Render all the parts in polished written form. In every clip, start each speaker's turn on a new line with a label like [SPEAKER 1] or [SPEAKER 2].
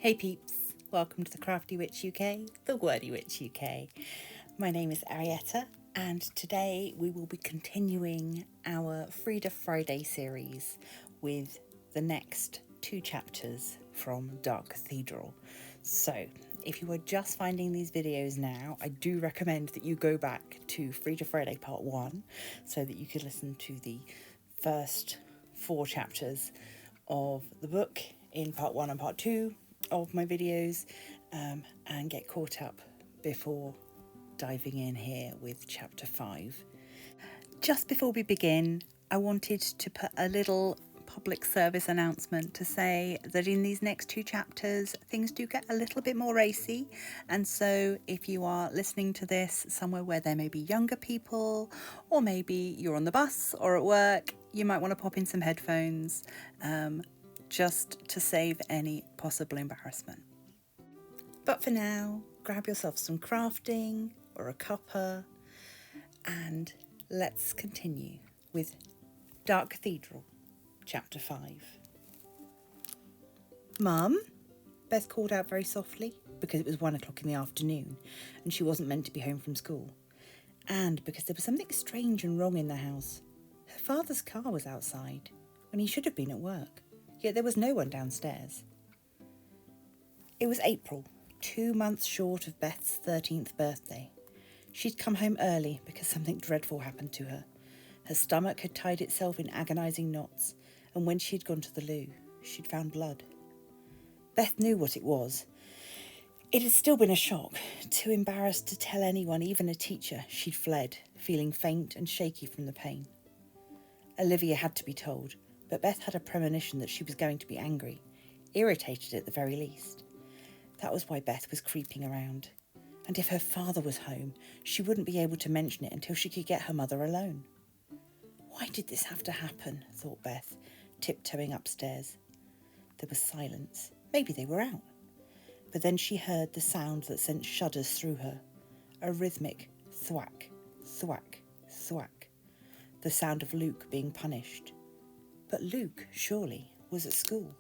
[SPEAKER 1] Hey peeps, welcome to the Crafty Witch UK, the Wordy Witch UK. My name is Arietta, and today we will be continuing our Freda Friday series with the next two chapters from Dark Cathedral. So, if you are just finding these videos now, I do recommend that you go back to Freda Friday Part 1 so that you can listen to the first 4 chapters of the book in Part 1 and Part 2 of my videos and get caught up before diving in here with chapter 5. Just before we begin, I wanted to put a little public service announcement to say that in these next 2 chapters things do get a little bit more racy, and so if you are listening to this somewhere where there may be younger people, or maybe you're on the bus or at work, you might want to pop in some headphones just to save any possible embarrassment. But for now, grab yourself some crafting or a cuppa and let's continue with Dark Cathedral, chapter 5. Mum? Beth called out very softly because it was 1 o'clock in the afternoon and she wasn't meant to be home from school, and because there was something strange and wrong in the house. Her father's car was outside when he should have been at work. Yet there was no one downstairs. It was April, 2 months short of Beth's 13th birthday. She'd come home early because something dreadful happened to her. Her stomach had tied itself in agonising knots, and when she'd gone to the loo, she'd found blood. Beth knew what it was. It had still been a shock. Too embarrassed to tell anyone, even a teacher, she'd fled, feeling faint and shaky from the pain. Olivia had to be told, but Beth had a premonition that she was going to be angry, irritated at the very least. That was why Beth was creeping around. And if her father was home, she wouldn't be able to mention it until she could get her mother alone. Why did this have to happen, thought Beth, tiptoeing upstairs. There was silence. Maybe they were out. But then she heard the sound that sent shudders through her. A rhythmic thwack, thwack, thwack. The sound of Luke being punished. But Luke, surely, was at school.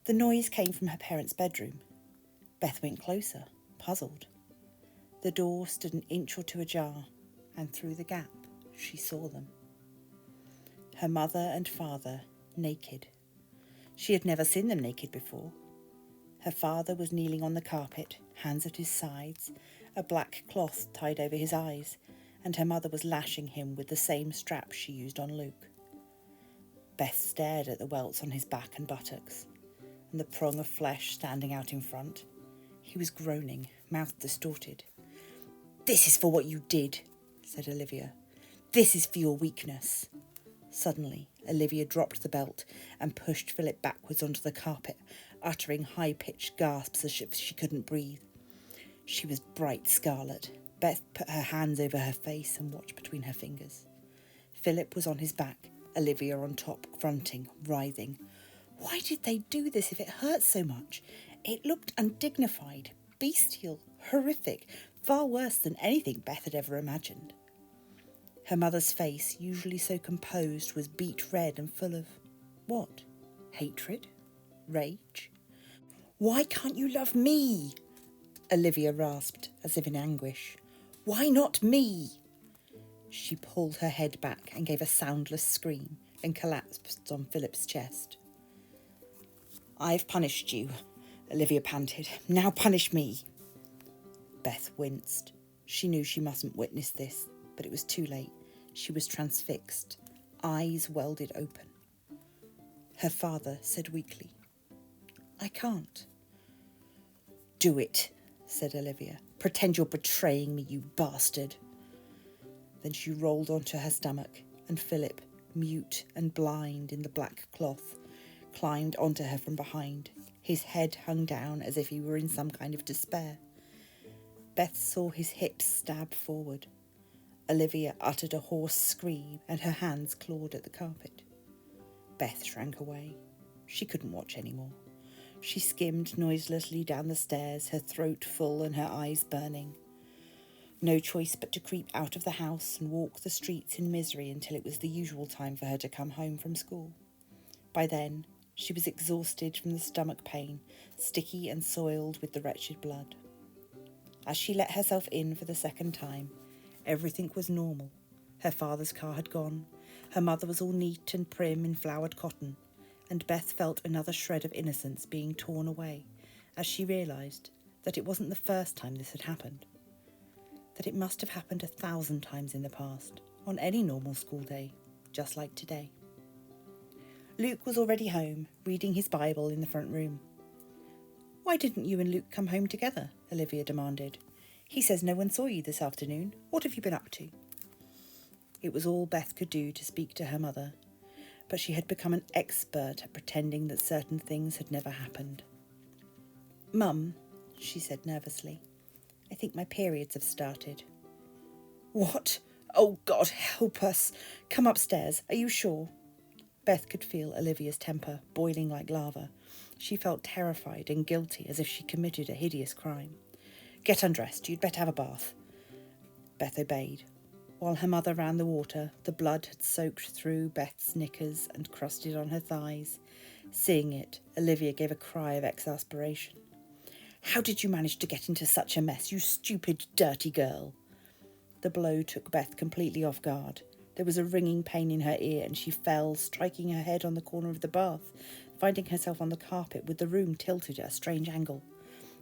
[SPEAKER 1] The noise came from her parents' bedroom. Beth went closer, puzzled. The door stood an inch or 2 ajar, and through the gap she saw them. Her mother and father, naked. She had never seen them naked before. Her father was kneeling on the carpet, hands at his sides, a black cloth tied over his eyes, and her mother was lashing him with the same strap she used on Luke. Beth stared at the welts on his back and buttocks, and the prong of flesh standing out in front. He was groaning, mouth distorted. "This is for what you did," said Olivia. "This is for your weakness." Suddenly, Olivia dropped the belt and pushed Philip backwards onto the carpet, uttering high-pitched gasps as if she couldn't breathe. She was bright scarlet. Beth put her hands over her face and watched between her fingers. Philip was on his back, Olivia on top, grunting, writhing. Why did they do this if it hurt so much? It looked undignified, bestial, horrific, far worse than anything Beth had ever imagined. Her mother's face, usually so composed, was beet red and full of what? Hatred? Rage? "Why can't you love me?" Olivia rasped, as if in anguish. "Why not me?" She pulled her head back and gave a soundless scream and collapsed on Philip's chest. "I've punished you," Olivia panted. "Now punish me." Beth winced. She knew she mustn't witness this, but it was too late. She was transfixed, eyes welded open. Her father said weakly, "I can't." "Do it," said Olivia. "Pretend you're betraying me, you bastard." Then she rolled onto her stomach, and Philip, mute and blind in the black cloth, climbed onto her from behind. His head hung down as if he were in some kind of despair. Beth saw his hips stab forward. Olivia uttered a hoarse scream and her hands clawed at the carpet. Beth shrank away. She couldn't watch anymore. She skimmed noiselessly down the stairs, her throat full and her eyes burning. No choice but to creep out of the house and walk the streets in misery until it was the usual time for her to come home from school. By then, She was exhausted from the stomach pain, sticky and soiled with the wretched blood. As she let herself in for the second time, everything was normal. Her father's car had gone, her mother was all neat and prim in flowered cotton, and Beth felt another shred of innocence being torn away as she realised that it wasn't the first time this had happened, that it must have happened 1,000 times in the past, on any normal school day, just like today. Luke was already home, reading his Bible in the front room. "Why didn't you and Luke come home together?" Olivia demanded. "He says no one saw you this afternoon. What have you been up to?" It was all Beth could do to speak to her mother, but she had become an expert at pretending that certain things had never happened. "Mum," she said nervously, "I think my periods have started." "What? Oh, God, help us. Come upstairs. Are you sure?" Beth could feel Olivia's temper boiling like lava. She felt terrified and guilty, as if she committed a hideous crime. "Get undressed. You'd better have a bath." Beth obeyed. While her mother ran the water, the blood had soaked through Beth's knickers and crusted on her thighs. Seeing it, Olivia gave a cry of exasperation. "How did you manage to get into such a mess, you stupid, dirty girl?" The blow took Beth completely off guard. There was a ringing pain in her ear and she fell, striking her head on the corner of the bath, finding herself on the carpet with the room tilted at a strange angle.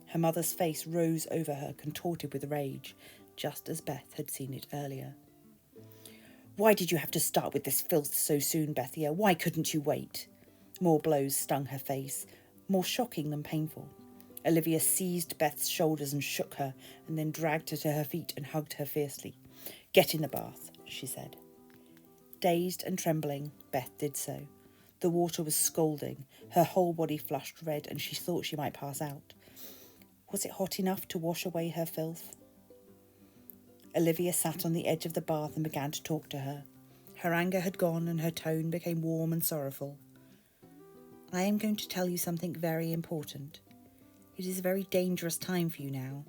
[SPEAKER 1] Her mother's face rose over her, contorted with rage, just as Beth had seen it earlier. "Why did you have to start with this filth so soon, Bethia? Why couldn't you wait?" More blows stung her face, more shocking than painful. Olivia seized Beth's shoulders and shook her, and then dragged her to her feet and hugged her fiercely. "Get in the bath," she said. Dazed and trembling, Beth did so. The water was scalding, her whole body flushed red, and she thought she might pass out. Was it hot enough to wash away her filth? Olivia sat on the edge of the bath and began to talk to her. Her anger had gone and her tone became warm and sorrowful. "I am going to tell you something very important. It is a very dangerous time for you now.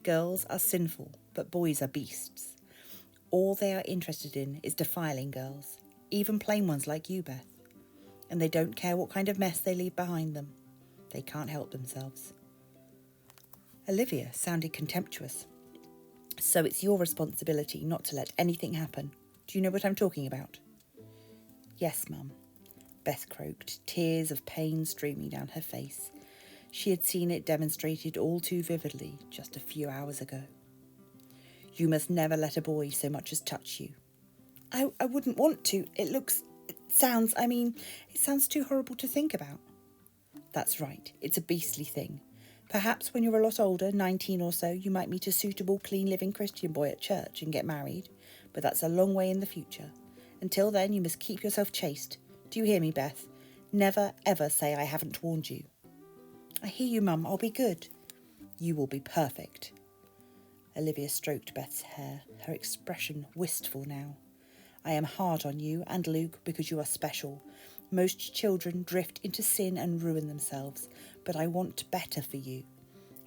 [SPEAKER 1] Girls are sinful, but boys are beasts. All they are interested in is defiling girls, even plain ones like you, Beth. And they don't care what kind of mess they leave behind them. They can't help themselves." Olivia sounded contemptuous. "So it's your responsibility not to let anything happen. Do you know what I'm talking about?" "Yes, Mum," Beth croaked, tears of pain streaming down her face. She had seen it demonstrated all too vividly just a few hours ago. "You must never let a boy so much as touch you." I wouldn't want to. It sounds too horrible to think about." "That's right. It's a beastly thing. Perhaps when you're a lot older, 19 or so, you might meet a suitable, clean-living Christian boy at church and get married, but that's a long way in the future. Until then, you must keep yourself chaste. Do you hear me, Beth? Never, ever say I haven't warned you." "I hear you, Mum. I'll be good." "You will be perfect." Olivia stroked Beth's hair, her expression wistful now. "I am hard on you and Luke because you are special. Most children drift into sin and ruin themselves, but I want better for you.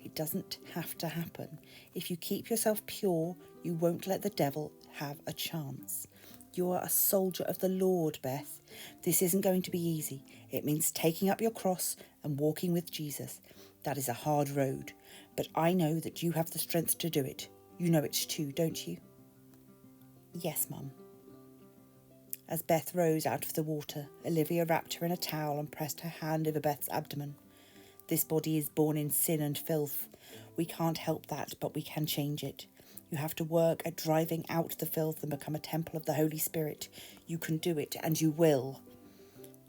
[SPEAKER 1] It doesn't have to happen. If you keep yourself pure, you won't let the devil have a chance. You are a soldier of the Lord, Beth. This isn't going to be easy. It means taking up your cross and walking with Jesus. That is a hard road, but I know that you have the strength to do it. You know it too, don't you?" "Yes, Mum." As Beth rose out of the water, Olivia wrapped her in a towel and pressed her hand over Beth's abdomen. "This body is born in sin and filth. We can't help that, but we can change it. You have to work at driving out the filth and become a temple of the Holy Spirit. You can do it, and you will."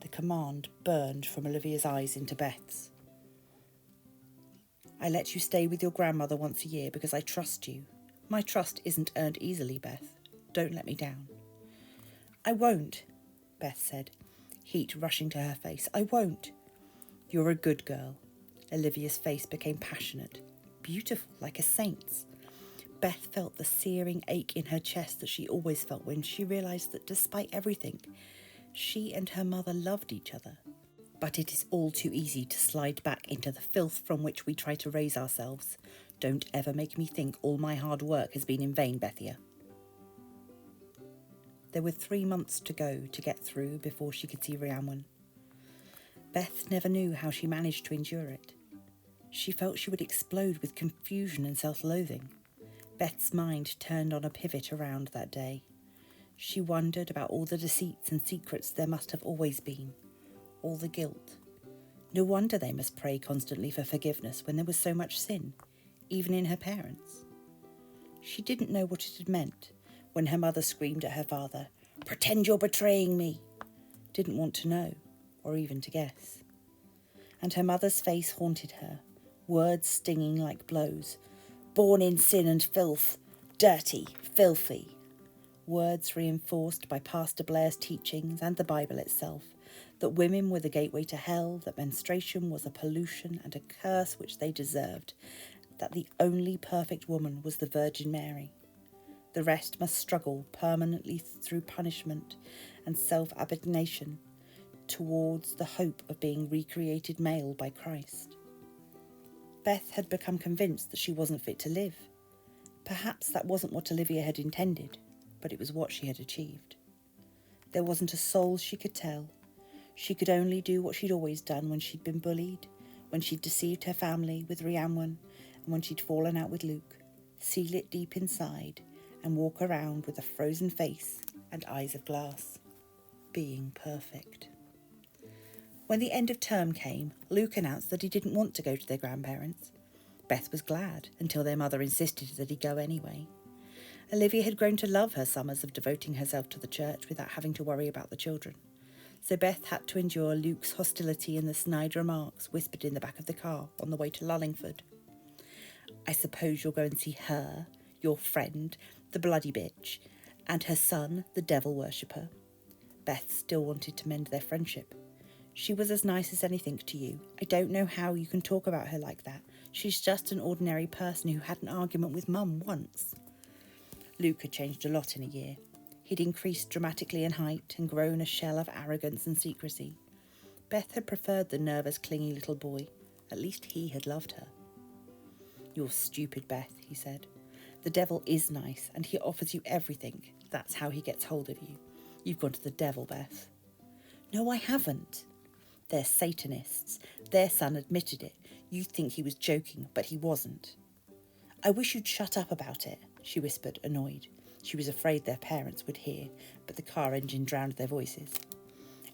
[SPEAKER 1] The command burned from Olivia's eyes into Beth's. "I let you stay with your grandmother once a year because I trust you. My trust isn't earned easily, Beth. Don't let me down." "I won't," Beth said, heat rushing to her face. "I won't." "You're a good girl." Olivia's face became passionate, beautiful, like a saint's. Beth felt the searing ache in her chest that she always felt when she realised that despite everything, she and her mother loved each other. But it is all too easy to slide back into the filth from which we try to raise ourselves. Don't ever make me think all my hard work has been in vain, Bethia. There were 3 months to go to get through before she could see Rhiannon. Beth never knew how she managed to endure it. She felt she would explode with confusion and self-loathing. Beth's mind turned on a pivot around that day. She wondered about all the deceits and secrets there must have always been, all the guilt. No wonder they must pray constantly for forgiveness when there was so much sin, even in her parents. She didn't know what it had meant when her mother screamed at her father, "Pretend you're betraying me!" Didn't want to know, or even to guess. And her mother's face haunted her, words stinging like blows. Born in sin and filth, dirty, filthy. Words reinforced by Pastor Blair's teachings and the Bible itself, that women were the gateway to hell, that menstruation was a pollution and a curse which they deserved, that the only perfect woman was the Virgin Mary. The rest must struggle permanently through punishment and self-abnegation towards the hope of being recreated male by Christ. Beth had become convinced that she wasn't fit to live. Perhaps that wasn't what Olivia had intended, but it was what she had achieved. There wasn't a soul she could tell. She could only do what she'd always done when she'd been bullied, when she'd deceived her family with Rhiannon, and when she'd fallen out with Luke, seal it deep inside and walk around with a frozen face and eyes of glass, being perfect. When the end of term came, Luke announced that he didn't want to go to their grandparents. Beth was glad, until their mother insisted that he go anyway. Olivia had grown to love her summers of devoting herself to the church without having to worry about the children. So Beth had to endure Luke's hostility and the snide remarks whispered in the back of the car on the way to Lullingford. "I suppose you'll go and see her, your friend, the bloody bitch, and her son, the devil worshipper." Beth still wanted to mend their friendship. "She was as nice as anything to you. I don't know how you can talk about her like that. She's just an ordinary person who had an argument with Mum once." Luke had changed a lot in a year. He'd increased dramatically in height and grown a shell of arrogance and secrecy. Beth had preferred the nervous, clingy little boy. At least he had loved her. "You're stupid, Beth," he said. "The devil is nice, and he offers you everything. That's how he gets hold of you. You've gone to the devil, Beth." "No, I haven't." "They're Satanists. Their son admitted it. You think he was joking, but he wasn't." "I wish you'd shut up about it," she whispered, annoyed. She was afraid their parents would hear, but the car engine drowned their voices.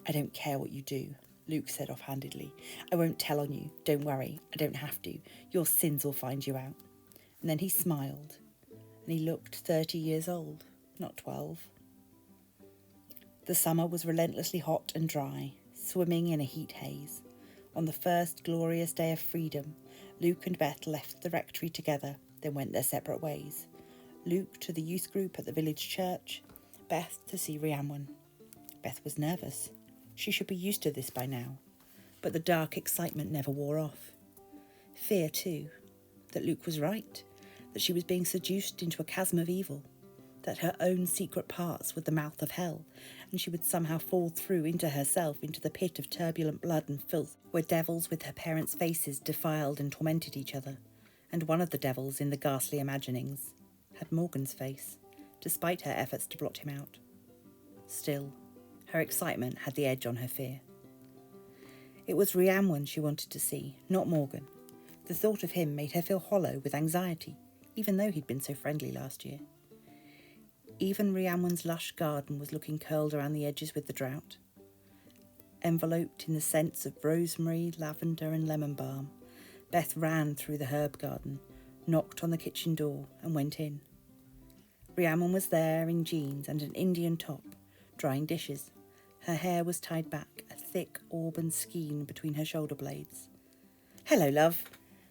[SPEAKER 1] "I don't care what you do," Luke said offhandedly. "I won't tell on you. Don't worry. I don't have to. Your sins will find you out." And then he smiled, and he looked 30 years old, not 12. The summer was relentlessly hot and dry, swimming in a heat haze. On the first glorious day of freedom, Luke and Beth left the rectory together, then went their separate ways. Luke to the youth group at the village church, Beth to see Rhiannon. Beth was nervous. She should be used to this by now, but the dark excitement never wore off. Fear, too, that Luke was right, that she was being seduced into a chasm of evil, that her own secret parts were the mouth of hell, and she would somehow fall through into herself, into the pit of turbulent blood and filth, where devils with her parents' faces defiled and tormented each other, and one of the devils in the ghastly imaginings had Morgan's face, despite her efforts to blot him out. Still, her excitement had the edge on her fear. It was Rhiannon she wanted to see, not Morgan. The thought of him made her feel hollow with anxiety, even though he'd been so friendly last year. Even Rhiannon's lush garden was looking curled around the edges with the drought. Enveloped in the scents of rosemary, lavender and lemon balm, Beth ran through the herb garden, knocked on the kitchen door and went in. Rhiannon was there in jeans and an Indian top, drying dishes. Her hair was tied back, a thick auburn skein between her shoulder blades. "Hello, love,"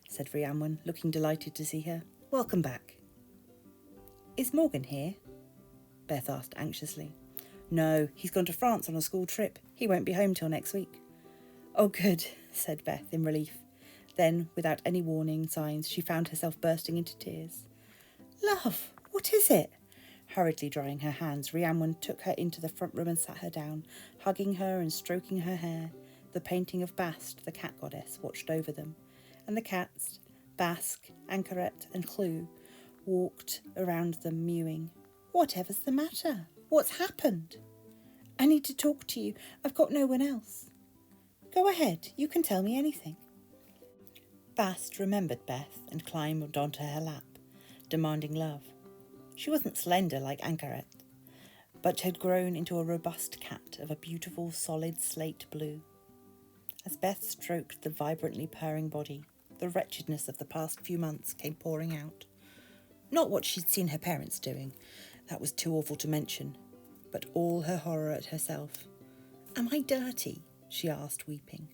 [SPEAKER 1] said Rhiannon, looking delighted to see her. "Welcome back." "Is Morgan here?" Beth asked anxiously. "No, he's gone to France on a school trip. He won't be home till next week." "Oh, good," said Beth in relief. Then, without any warning signs, she found herself bursting into tears. "Love, what is it?" Hurriedly drying her hands, Rhiannon took her into the front room and sat her down, hugging her and stroking her hair. The painting of Bast, the cat goddess, watched over them, and the cats, Basque, Anchoret and Clou, walked around them mewing. "Whatever's the matter? What's happened?" "I need to talk to you. I've got no one else." Go ahead, you can tell me anything. Bast remembered Beth and climbed onto her lap, demanding love. She wasn't slender like Ankaret, but had grown into a robust cat of a beautiful solid slate blue. As Beth stroked the vibrantly purring body, the wretchedness of the past few months came pouring out. Not what she'd seen her parents doing, that was too awful to mention, but all her horror at herself. "Am I dirty?" she asked, weeping.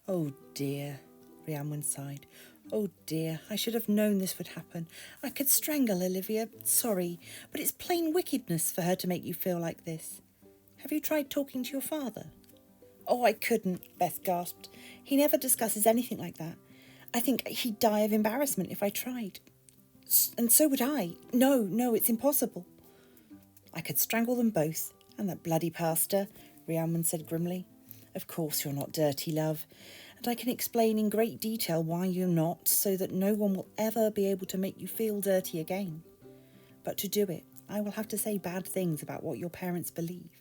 [SPEAKER 1] "Oh dear," Rhiannon sighed. "Oh dear, I should have known this would happen. I could strangle Olivia. Sorry, but it's plain wickedness for her to make you feel like this. Have you tried talking to your father?" "Oh, I couldn't," Beth gasped. "He never discusses anything like that. I think he'd die of embarrassment if I tried. And so would I. No, it's impossible." "I could strangle them both, and that bloody pastor," Rhiannon said grimly. "Of course you're not dirty, love, and I can explain in great detail why you're not, so that no one will ever be able to make you feel dirty again. But to do it, I will have to say bad things about what your parents believe.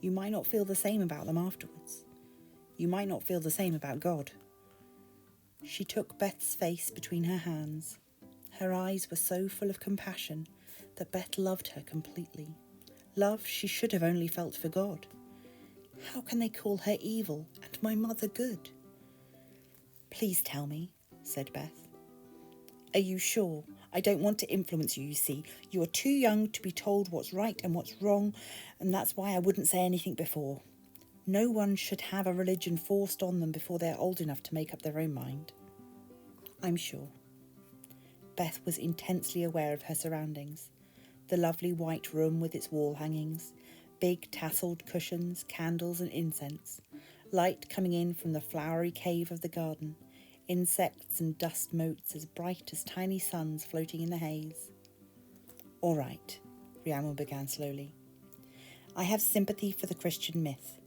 [SPEAKER 1] You might not feel the same about them afterwards. You might not feel the same about God." She took Beth's face between her hands. Her eyes were so full of compassion that Beth loved her completely. Love she should have only felt for God. How can they call her evil and my mother good? "Please tell me," said Beth. "Are you sure? I don't want to influence you, you see. You are too young to be told what's right and what's wrong, and that's why I wouldn't say anything before. No one should have a religion forced on them before they're old enough to make up their own mind." "I'm sure." Beth was intensely aware of her surroundings. The lovely white room with its wall hangings, big tasselled cushions, candles and incense, light coming in from the flowery cave of the garden, insects and dust motes as bright as tiny suns floating in the haze. "All right," Rhiannon began slowly. "I have sympathy for the Christian myth.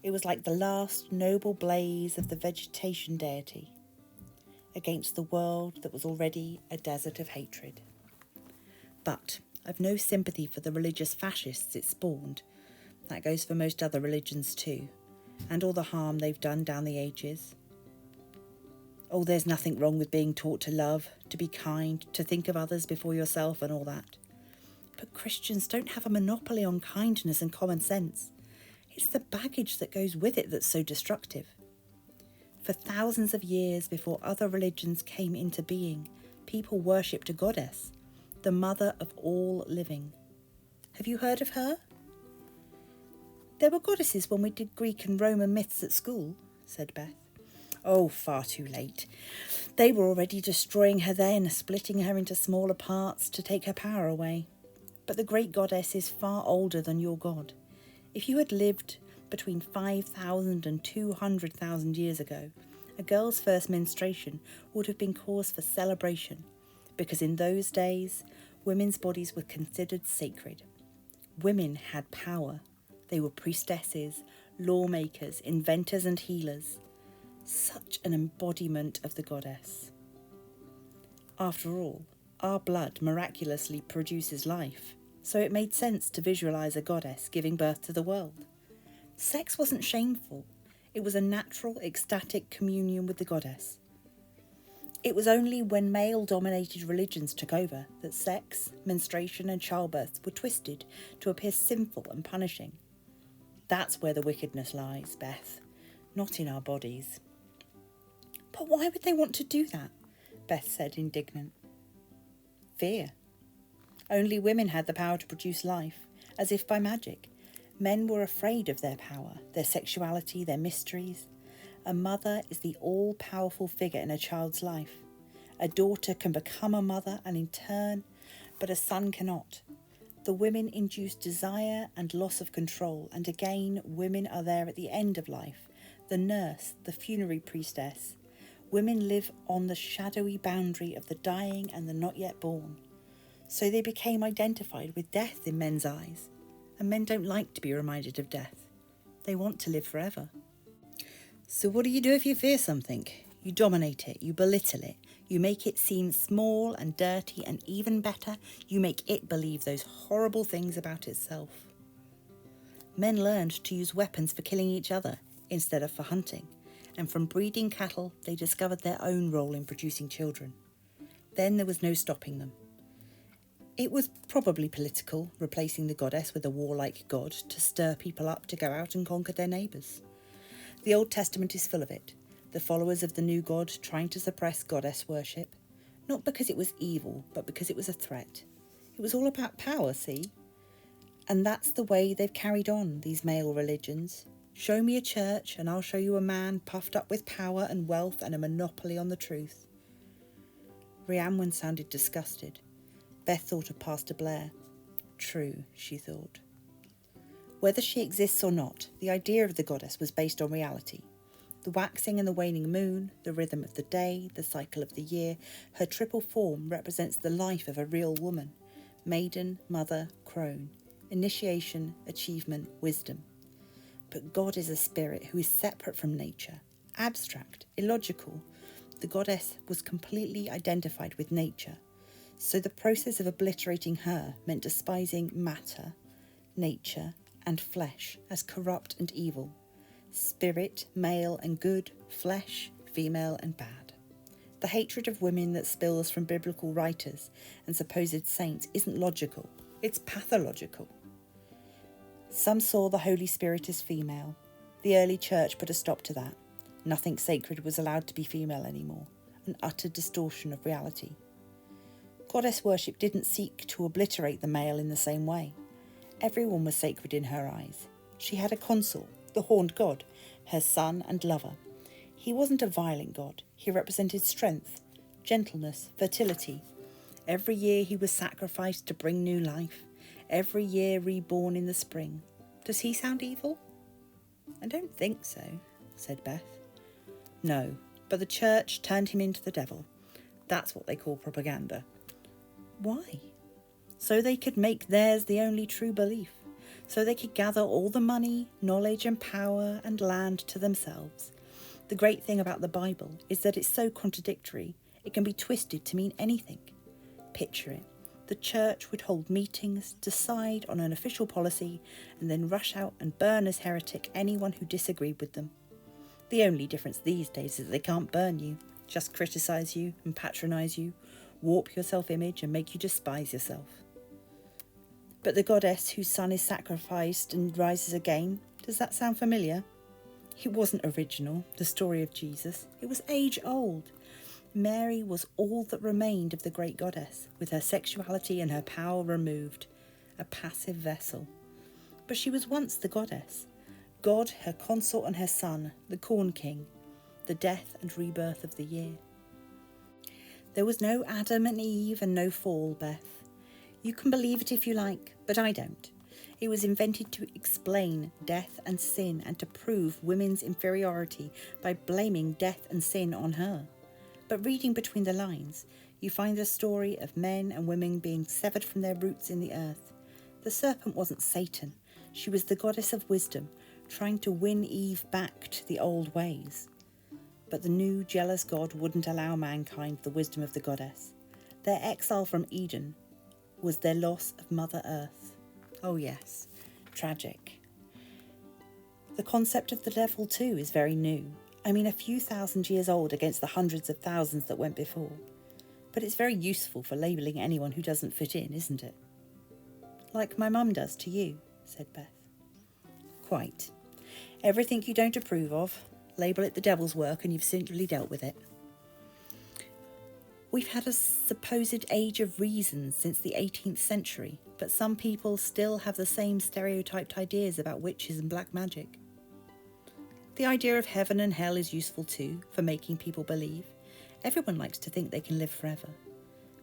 [SPEAKER 1] It was like the last noble blaze of the vegetation deity against the world that was already a desert of hatred. But I've no sympathy for the religious fascists it spawned. That goes for most other religions too, and all the harm they've done down the ages. Oh, there's nothing wrong with being taught to love, to be kind, to think of others before yourself and all that. But Christians don't have a monopoly on kindness and common sense. It's the baggage that goes with it that's so destructive. For thousands of years before other religions came into being, people worshipped a goddess, the mother of all living. Have you heard of her?" "There were goddesses when we did Greek and Roman myths at school," said Beth. "Oh, far too late. They were already destroying her then, splitting her into smaller parts to take her power away. But the great goddess is far older than your god. If you had lived between 5,000 and 200,000 years ago, a girl's first menstruation would have been cause for celebration, because in those days, women's bodies were considered sacred. Women had power. They were priestesses, lawmakers, inventors and healers. Such an embodiment of the goddess. After all, our blood miraculously produces life, so it made sense to visualize a goddess giving birth to the world. Sex wasn't shameful. It was a natural, ecstatic communion with the goddess. It was only when male-dominated religions took over that sex, menstruation and childbirth were twisted to appear sinful and punishing. That's where the wickedness lies, Beth, not in our bodies." "But why would they want to do that?" Beth said, indignant. "Fear. Only women had the power to produce life, as if by magic. Men were afraid of their power, their sexuality, their mysteries. A mother is the all-powerful figure in a child's life. A daughter can become a mother and in turn, but a son cannot. The women induce desire and loss of control, and again, women are there at the end of life, the nurse, the funerary priestess. Women live on the shadowy boundary of the dying and the not yet born. So they became identified with death in men's eyes. And men don't like to be reminded of death. They want to live forever. So what do you do if you fear something? You dominate it, you belittle it, you make it seem small and dirty, and even better, you make it believe those horrible things about itself. Men learned to use weapons for killing each other. instead of for hunting, and from breeding cattle they discovered their own role in producing children. Then there was no stopping them. It was probably political, replacing the goddess with a warlike god to stir people up to go out and conquer their neighbours. The Old Testament is full of it, the followers of the new god trying to suppress goddess worship, not because it was evil, but because it was a threat. It was all about power, see? And that's the way they've carried on, these male religions. Show me a church and I'll show you a man puffed up with power and wealth and a monopoly on the truth. Rhiannon sounded disgusted. Beth thought of Pastor Blair. True, she thought. Whether she exists or not, the idea of the goddess was based on reality. The waxing and the waning moon, the rhythm of the day, the cycle of the year, her triple form represents the life of a real woman. Maiden, mother, crone. Initiation, achievement, wisdom. But God is a spirit who is separate from nature, abstract, illogical. The goddess was completely identified with nature. So the process of obliterating her meant despising matter, nature, and flesh as corrupt and evil. Spirit, male and good, flesh, female and bad. The hatred of women that spills from biblical writers and supposed saints isn't logical, it's pathological. Some saw the Holy Spirit as female. The early church put a stop to that. Nothing sacred was allowed to be female anymore, an utter distortion of reality. Goddess worship didn't seek to obliterate the male in the same way. Everyone was sacred in her eyes. She had a consort, the horned god, her son and lover. He wasn't a violent god. He represented strength, gentleness, fertility. Every year he was sacrificed to bring new life. Every year reborn in the spring. Does he sound evil? I don't think so, said Beth. No, but the church turned him into the devil. That's what they call propaganda. Why? So they could make theirs the only true belief. So they could gather all the money, knowledge and power and land to themselves. The great thing about the Bible is that it's so contradictory, it can be twisted to mean anything. Picture it. The church would hold meetings, decide on an official policy, and then rush out and burn as heretic anyone who disagreed with them. The only difference these days is that they can't burn you, just criticise you and patronise you, warp your self-image and make you despise yourself. But the goddess whose son is sacrificed and rises again, does that sound familiar? It wasn't original, the story of Jesus. It was age-old. Mary was all that remained of the great goddess, with her sexuality and her power removed, a passive vessel. But she was once the goddess. God, her consort and her son, the corn king, the death and rebirth of the year. There was no Adam and Eve and no fall, Beth. You can believe it if you like, but I don't. It was invented to explain death and sin and to prove women's inferiority by blaming death and sin on her. But reading between the lines, you find the story of men and women being severed from their roots in the earth. The serpent wasn't Satan. She was the goddess of wisdom, trying to win Eve back to the old ways. But the new jealous God wouldn't allow mankind the wisdom of the goddess. Their exile from Eden was their loss of Mother Earth. Oh yes, tragic. The concept of the devil too is very new. I mean, a few thousand years old against the hundreds of thousands that went before. But it's very useful for labelling anyone who doesn't fit in, isn't it? Like my mum does to you, said Beth. Quite. Everything you don't approve of, label it the devil's work and you've simply dealt with it. We've had a supposed age of reason since the 18th century, but some people still have the same stereotyped ideas about witches and black magic. The idea of heaven and hell is useful too, for making people believe. Everyone likes to think they can live forever.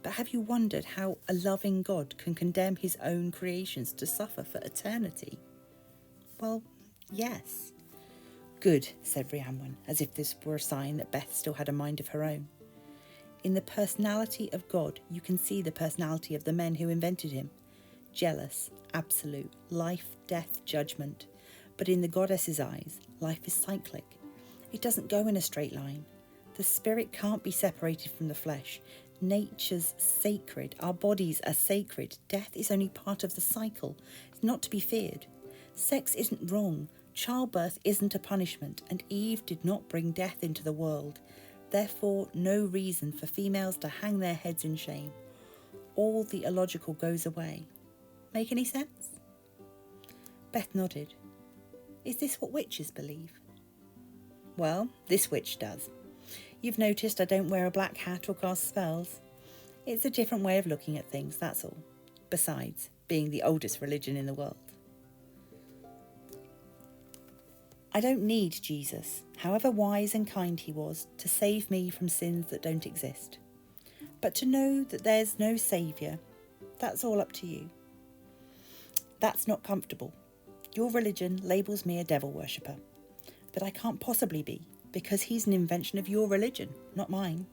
[SPEAKER 1] But have you wondered how a loving God can condemn his own creations to suffer for eternity? Well, yes. Good, said Rhiannon, as if this were a sign that Beth still had a mind of her own. In the personality of God, you can see the personality of the men who invented him. Jealous, absolute, life, death, judgment. But in the goddess's eyes, life is cyclic. It doesn't go in a straight line. The spirit can't be separated from the flesh. Nature's sacred. Our bodies are sacred. Death is only part of the cycle. It's not to be feared. Sex isn't wrong. Childbirth isn't a punishment, and Eve did not bring death into the world. Therefore, no reason for females to hang their heads in shame. All the illogical goes away. Make any sense? Beth nodded. Is this what witches believe? Well, this witch does. You've noticed I don't wear a black hat or cast spells. It's a different way of looking at things, that's all. Besides, being the oldest religion in the world. I don't need Jesus, however wise and kind he was, to save me from sins that don't exist. But to know that there's no saviour, that's all up to you. That's not comfortable. Your religion labels me a devil worshipper. But I can't possibly be, because he's an invention of your religion, not mine.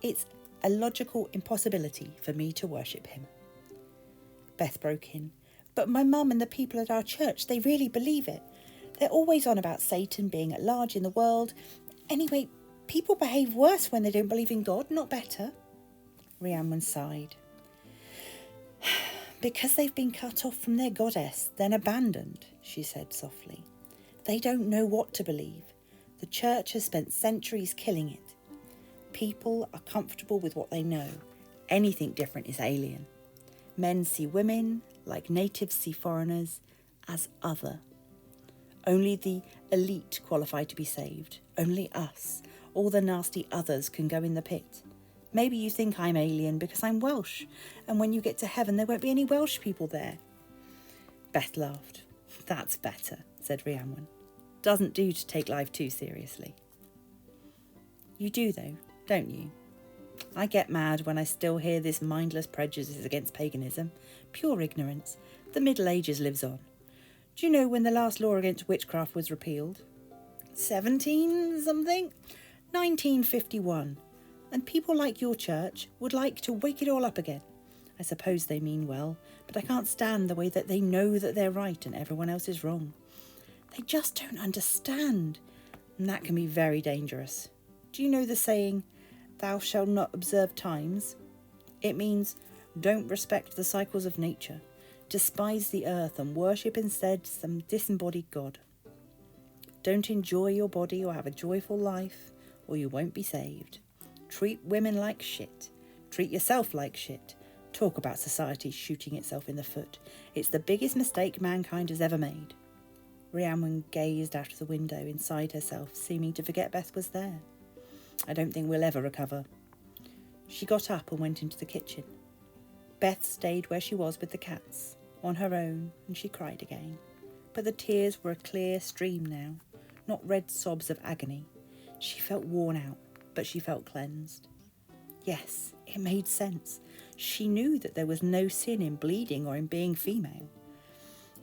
[SPEAKER 1] It's a logical impossibility for me to worship him. Beth broke in. But my mum and the people at our church, they really believe it. They're always on about Satan being at large in the world. Anyway, people behave worse when they don't believe in God, not better. Rhiannon sighed. Because they've been cut off from their goddess, then abandoned, she said softly. They don't know what to believe. The church has spent centuries killing it. People are comfortable with what they know. Anything different is alien. Men see women, like natives see foreigners, as other. Only the elite qualify to be saved. Only us. All the nasty others can go in the pit. Maybe you think I'm alien because I'm Welsh, and when you get to heaven there won't be any Welsh people there. Beth laughed. That's better, said Rhiannon. Doesn't do to take life too seriously. You do though, don't you? I get mad when I still hear this mindless prejudice against paganism. Pure ignorance. The Middle Ages lives on. Do you know when the last law against witchcraft was repealed? 17-something? 1951. And people like your church would like to wake it all up again. I suppose they mean well, but I can't stand the way that they know that they're right and everyone else is wrong. They just don't understand, and that can be very dangerous. Do you know the saying, "Thou shalt not observe times"? It means don't respect the cycles of nature, despise the earth and worship instead some disembodied god. Don't enjoy your body or have a joyful life, or you won't be saved. Treat women like shit. Treat yourself like shit. Talk about society shooting itself in the foot. It's the biggest mistake mankind has ever made. Rhiannon gazed out of the window inside herself, seeming to forget Beth was there. I don't think we'll ever recover. She got up and went into the kitchen. Beth stayed where she was with the cats, on her own, and she cried again. But the tears were a clear stream now, not red sobs of agony. She felt worn out, but she felt cleansed. Yes, it made sense. She knew that there was no sin in bleeding or in being female.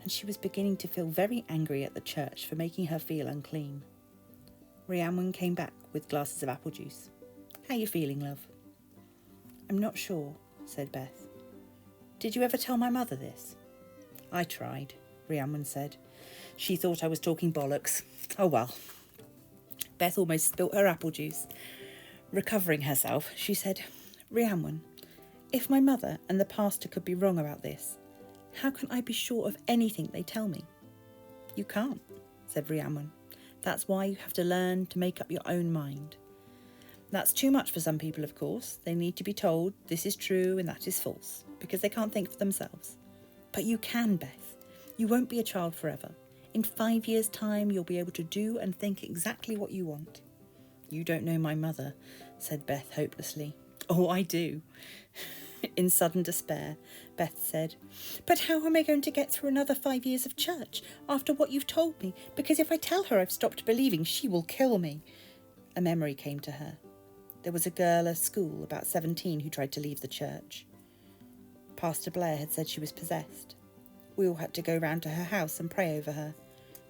[SPEAKER 1] And she was beginning to feel very angry at the church for making her feel unclean. Rhiannon came back with glasses of apple juice. How you feeling, love? I'm not sure, said Beth. Did you ever tell my mother this? I tried, Rhiannon said. She thought I was talking bollocks. Oh well. Beth almost spilt her apple juice. Recovering herself, she said, Rhiannon, if my mother and the pastor could be wrong about this, how can I be sure of anything they tell me? You can't, said Rhiannon. That's why you have to learn to make up your own mind. That's too much for some people, of course. They need to be told this is true and that is false, because they can't think for themselves. But you can, Beth. You won't be a child forever. In 5 years' time, you'll be able to do and think exactly what you want. You don't know my mother, said Beth hopelessly. Oh, I do. In sudden despair, Beth said, But how am I going to get through another 5 years of church after what you've told me? Because if I tell her I've stopped believing, she will kill me. A memory came to her. There was a girl at school, about 17, who tried to leave the church. Pastor Blair had said she was possessed. We all had to go round to her house and pray over her.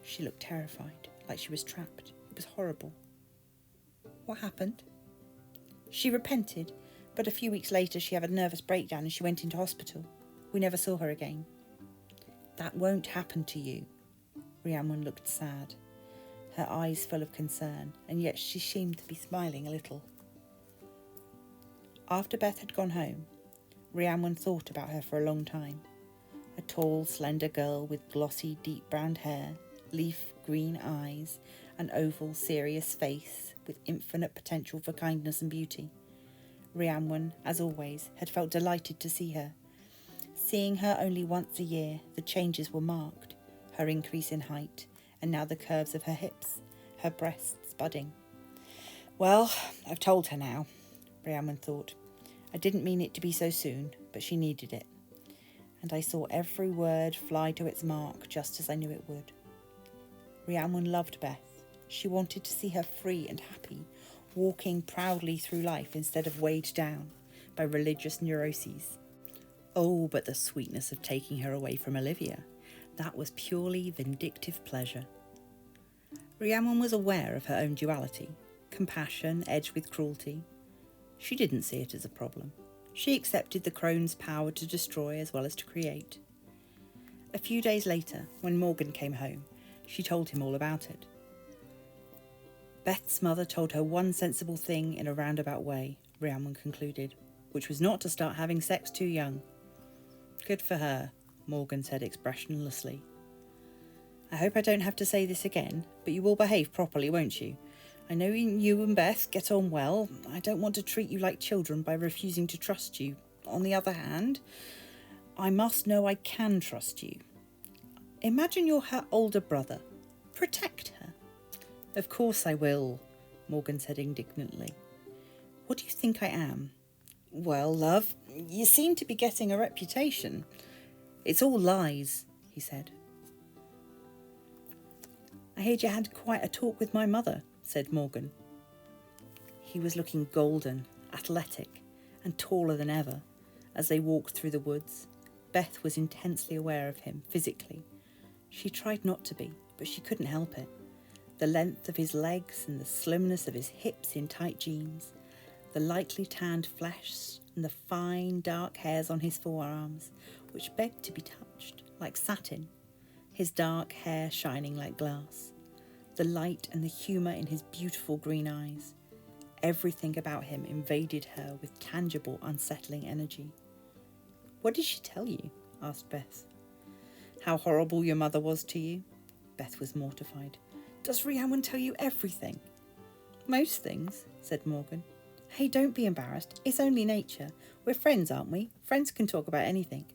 [SPEAKER 1] She looked terrified, like she was trapped. It was horrible. What happened? She repented, but a few weeks later she had a nervous breakdown and she went into hospital. We never saw her again. That won't happen to you. Rhiannon looked sad, her eyes full of concern, and yet she seemed to be smiling a little. After Beth had gone home, Rhiannon thought about her for a long time. A tall, slender girl with glossy, deep brown hair, leaf green eyes, an oval, serious face with infinite potential for kindness and beauty. Rhiannon, as always, had felt delighted to see her. Seeing her only once a year, the changes were marked, her increase in height, and now the curves of her hips, her breasts budding. Well, I've told her now, Rhiannon thought. I didn't mean it to be so soon, but she needed it. And I saw every word fly to its mark just as I knew it would. Rhiannon loved Beth. She wanted to see her free and happy, walking proudly through life instead of weighed down by religious neuroses. Oh, but the sweetness of taking her away from Olivia. That was purely vindictive pleasure. Rhiannon was aware of her own duality, compassion edged with cruelty. She didn't see it as a problem. She accepted the crone's power to destroy as well as to create. A few days later, when Morgan came home, she told him all about it. Beth's mother told her one sensible thing in a roundabout way, Rhiannon concluded, which was not to start having sex too young. Good for her, Morgan said expressionlessly. I hope I don't have to say this again, but you will behave properly, won't you? I know you and Beth get on well. I don't want to treat you like children by refusing to trust you. On the other hand, I must know I can trust you. Imagine you're her older brother. Protect her. Of course I will, Morgan said indignantly. What do you think I am? Well, love, you seem to be getting a reputation. It's all lies, he said. I heard you had quite a talk with my mother, said Morgan. He was looking golden, athletic, and taller than ever as they walked through the woods. Beth was intensely aware of him physically. She tried not to be, but she couldn't help it. The length of his legs and the slimness of his hips in tight jeans, the lightly tanned flesh and the fine dark hairs on his forearms, which begged to be touched, like satin, his dark hair shining like glass, the light and the humour in his beautiful green eyes. Everything about him invaded her with tangible, unsettling energy. What did she tell you? Asked Beth. How horrible your mother was to you? Beth was mortified. Does Rhiannon tell you everything? Most things, said Morgan. Hey, don't be embarrassed. It's only nature. We're friends, aren't we? Friends can talk about anything.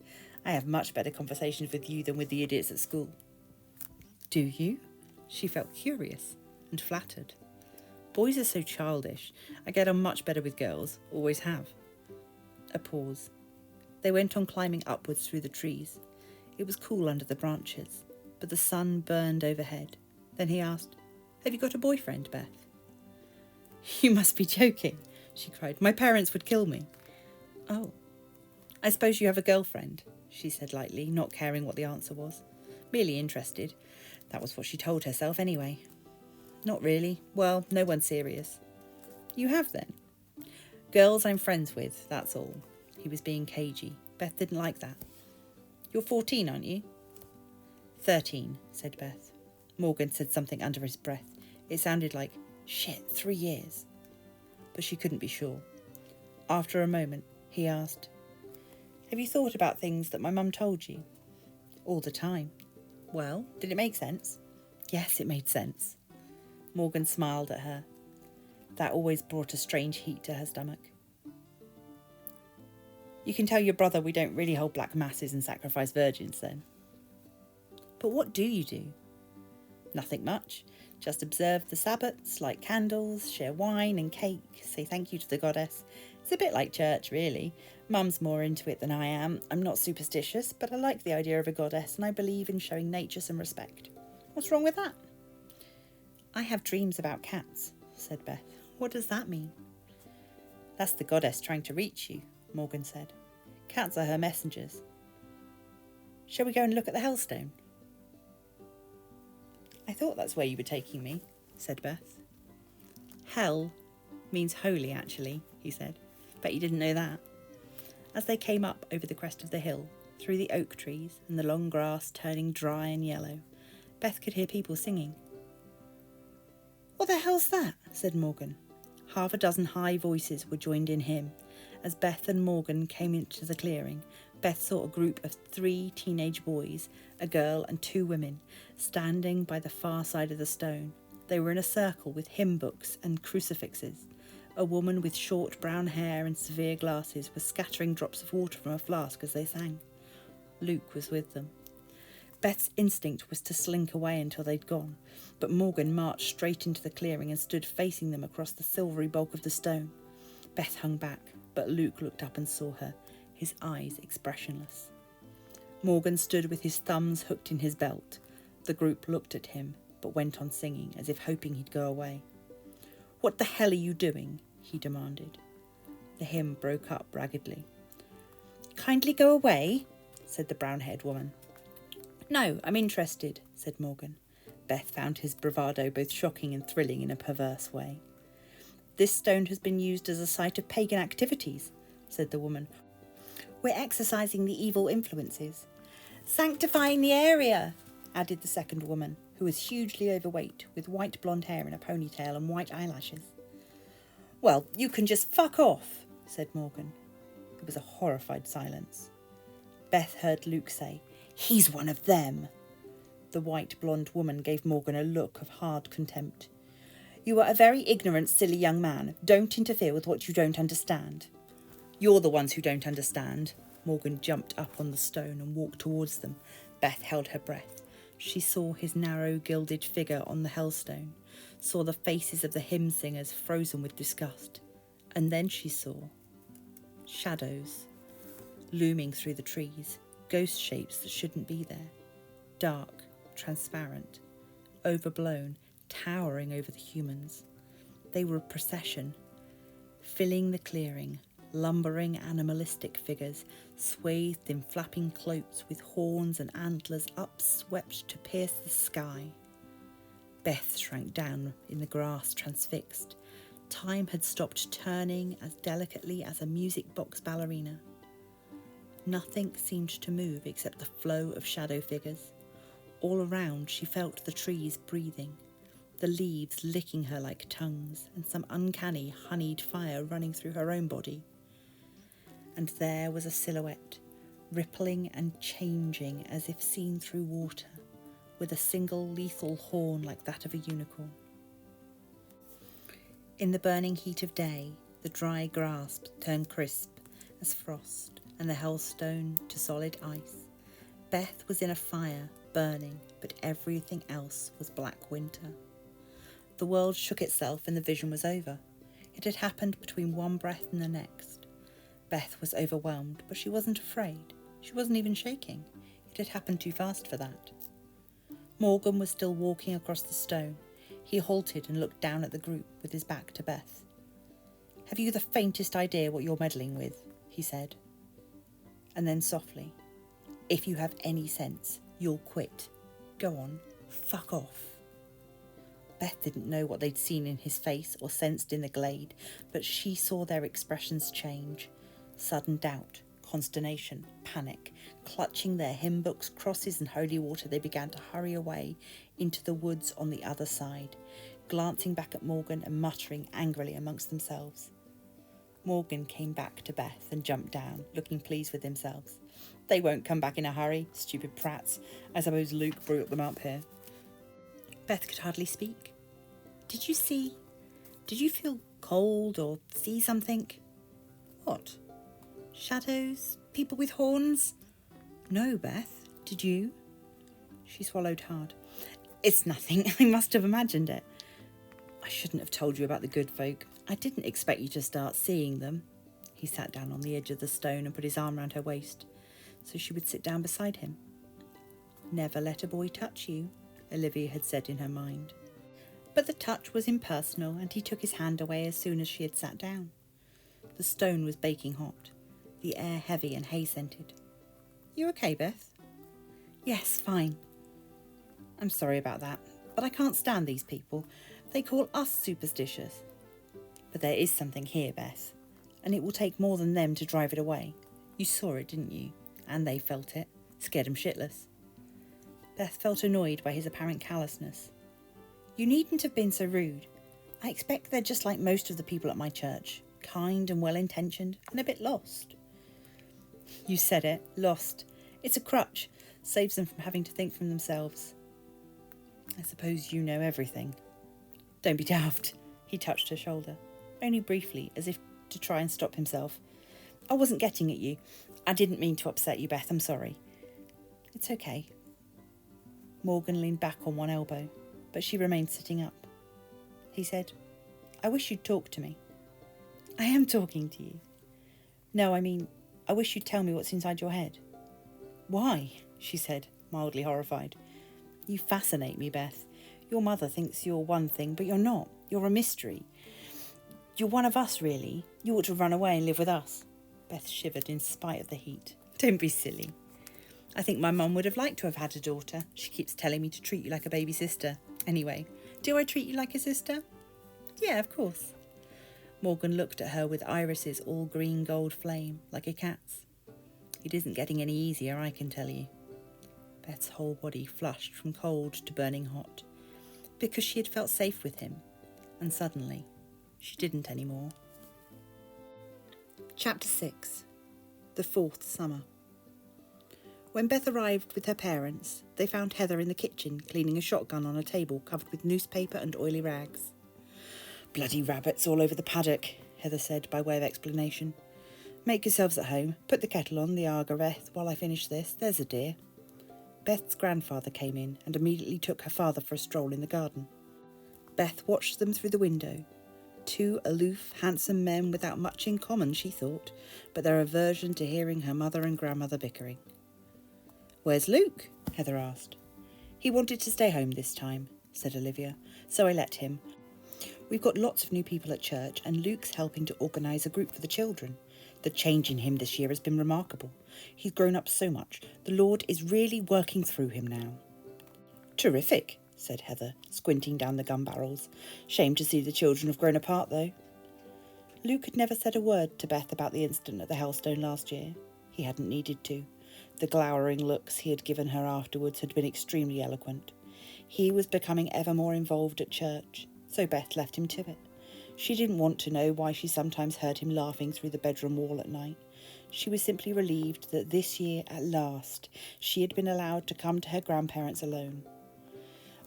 [SPEAKER 1] I have much better conversations with you than with the idiots at school. Do you? She felt curious and flattered. Boys are so childish. I get on much better with girls. Always have. A pause. They went on climbing upwards through the trees. It was cool under the branches, but the sun burned overhead. Then he asked, Have you got a boyfriend, Beth? You must be joking, she cried. My parents would kill me. Oh, I suppose you have a girlfriend, she said lightly, not caring what the answer was. Merely interested. That was what she told herself anyway. Not really. Well, no one serious. You have then? Girls I'm friends with, that's all. He was being cagey. Beth didn't like that. You're 14, aren't you? 13, said Beth. Morgan said something under his breath. It sounded like, shit, 3 years. But she couldn't be sure. After a moment, he asked, Have you thought about things that my mum told you? All the time. Well, did it make sense? Yes, it made sense. Morgan smiled at her. That always brought a strange heat to her stomach. You can tell your brother we don't really hold black masses and sacrifice virgins then. But what do you do? Nothing much. Just observe the Sabbats, light candles, share wine and cake, say thank you to the goddess. It's a bit like church, really. Mum's more into it than I am. I'm not superstitious, but I like the idea of a goddess and I believe in showing nature some respect. What's wrong with that? I have dreams about cats, said Beth. What does that mean? That's the goddess trying to reach you, Morgan said. Cats are her messengers. Shall we go and look at the Hellstone? I thought that's where you were taking me, said Beth. Hell means holy, actually, he said. Bet you didn't know that. As they came up over the crest of the hill, through the oak trees and the long grass turning dry and yellow, Beth could hear people singing. What the hell's that? Said Morgan. Half a dozen high voices were joined in hymn as Beth and Morgan came into the clearing, Beth saw a group of 3 teenage boys, a girl and 2 women, standing by the far side of the stone. They were in a circle with hymn books and crucifixes. A woman with short brown hair and severe glasses was scattering drops of water from a flask as they sang. Luke was with them. Beth's instinct was to slink away until they'd gone, but Morgan marched straight into the clearing and stood facing them across the silvery bulk of the stone. Beth hung back, but Luke looked up and saw her, his eyes expressionless. Morgan stood with his thumbs hooked in his belt. The group looked at him, but went on singing, as if hoping he'd go away. "What the hell are you doing?" he demanded. The hymn broke up raggedly. "Kindly go away," said the brown-haired woman. "No, I'm interested," said Morgan. Beth found his bravado both shocking and thrilling in a perverse way. "This stone has been used as a site of pagan activities," said the woman. "We're exorcising the evil influences." "Sanctifying the area," added the second woman, who was hugely overweight, with white blonde hair in a ponytail and white eyelashes. "Well, you can just fuck off," said Morgan. There was a horrified silence. Beth heard Luke say, "He's one of them." The white blonde woman gave Morgan a look of hard contempt. "You are a very ignorant, silly young man. Don't interfere with what you don't understand." "You're the ones who don't understand." Morgan jumped up on the stone and walked towards them. Beth held her breath. She saw his narrow, gilded figure on the hellstone, saw the faces of the hymn singers frozen with disgust, and then she saw shadows looming through the trees, ghost shapes that shouldn't be there, dark, transparent, overblown, towering over the humans. They were a procession, filling the clearing, lumbering animalistic figures, swathed in flapping cloaks with horns and antlers upswept to pierce the sky. Beth shrank down in the grass, transfixed. Time had stopped turning as delicately as a music box ballerina. Nothing seemed to move except the flow of shadow figures. All around she felt the trees breathing, the leaves licking her like tongues, and some uncanny honeyed fire running through her own body. And there was a silhouette, rippling and changing as if seen through water, with a single lethal horn like that of a unicorn. In the burning heat of day, the dry grass turned crisp as frost, and the hellstone to solid ice. Beth was in a fire, burning, but everything else was black winter. The world shook itself and the vision was over. It had happened between one breath and the next. Beth was overwhelmed, but she wasn't afraid. She wasn't even shaking. It had happened too fast for that. Morgan was still walking across the stone. He halted and looked down at the group with his back to Beth. "Have you the faintest idea what you're meddling with?" he said. And then softly, "If you have any sense, you'll quit. Go on, fuck off." Beth didn't know what they'd seen in his face or sensed in the glade, but she saw their expressions change. Sudden doubt, consternation, panic. Clutching their hymn books, crosses and holy water, they began to hurry away into the woods on the other side, glancing back at Morgan and muttering angrily amongst themselves. Morgan came back to Beth and jumped down, looking pleased with themselves. "They won't come back in a hurry, stupid prats. I suppose Luke brought them up here." Beth could hardly speak. Did you feel cold or see something?" "What? Shadows? People with horns?" "No, Beth. Did you?" She swallowed hard. "It's nothing. I must have imagined it. I shouldn't have told you about the good folk. I didn't expect you to start seeing them." He sat down on the edge of the stone and put his arm round her waist so she would sit down beside him. "Never let a boy touch you," Olivia had said in her mind. But the touch was impersonal, and he took his hand away as soon as she had sat down. The stone was baking hot, the air heavy and hay-scented. "You okay, Beth?" "Yes, fine." "I'm sorry about that, but I can't stand these people. They call us superstitious." "But there is something here, Beth, and it will take more than them to drive it away. You saw it, didn't you? And they felt it. Scared 'em shitless." Beth felt annoyed by his apparent callousness. "You needn't have been so rude. I expect they're just like most of the people at my church, kind and well-intentioned and a bit lost." You said it. Lost. It's a crutch. Saves them from having to think for themselves. I suppose you know everything. Don't be daft. He touched her shoulder. Only briefly, as if to try and stop himself. I wasn't getting at you. I didn't mean to upset you, Beth. I'm sorry. It's okay. Morgan leaned back on one elbow, but she remained sitting up. He said, I wish you'd talk to me. I am talking to you. No, I mean, I wish you'd tell me what's inside your head. Why? She said, mildly horrified. You fascinate me, Beth. Your mother thinks you're one thing, but you're not. You're a mystery. You're one of us, really. You ought to run away and live with us. Beth shivered in spite of the heat. Don't be silly. I think my mum would have liked to have had a daughter. She keeps telling me to treat you like a baby sister. Anyway, do I treat you like a sister? Yeah, of course. Morgan looked at her with irises all green gold flame, like a cat's. It isn't getting any easier, I can tell you. Beth's whole body flushed from cold to burning hot, because she had felt safe with him, and suddenly she didn't anymore. Chapter 6. The Fourth Summer. When Beth arrived with her parents, they found Heather in the kitchen cleaning a shotgun on a table covered with newspaper and oily rags. Bloody rabbits all over the paddock, Heather said by way of explanation. Make yourselves at home. Put the kettle on the Arga, Beth, while I finish this. There's a dear. Beth's grandfather came in and immediately took her father for a stroll in the garden. Beth watched them through the window. Two aloof, handsome men without much in common, she thought, but their aversion to hearing her mother and grandmother bickering. Where's Luke? Heather asked. He wanted to stay home this time, said Olivia, so I let him. We've got lots of new people at church and Luke's helping to organise a group for the children. The change in him this year has been remarkable. He's grown up so much. The Lord is really working through him now. Terrific, said Heather, squinting down the gun barrels. Shame to see the children have grown apart, though. Luke had never said a word to Beth about the incident at the Hellstone last year. He hadn't needed to. The glowering looks he had given her afterwards had been extremely eloquent. He was becoming ever more involved at church, so Beth left him to it. She didn't want to know why she sometimes heard him laughing through the bedroom wall at night. She was simply relieved that this year, at last, she had been allowed to come to her grandparents alone.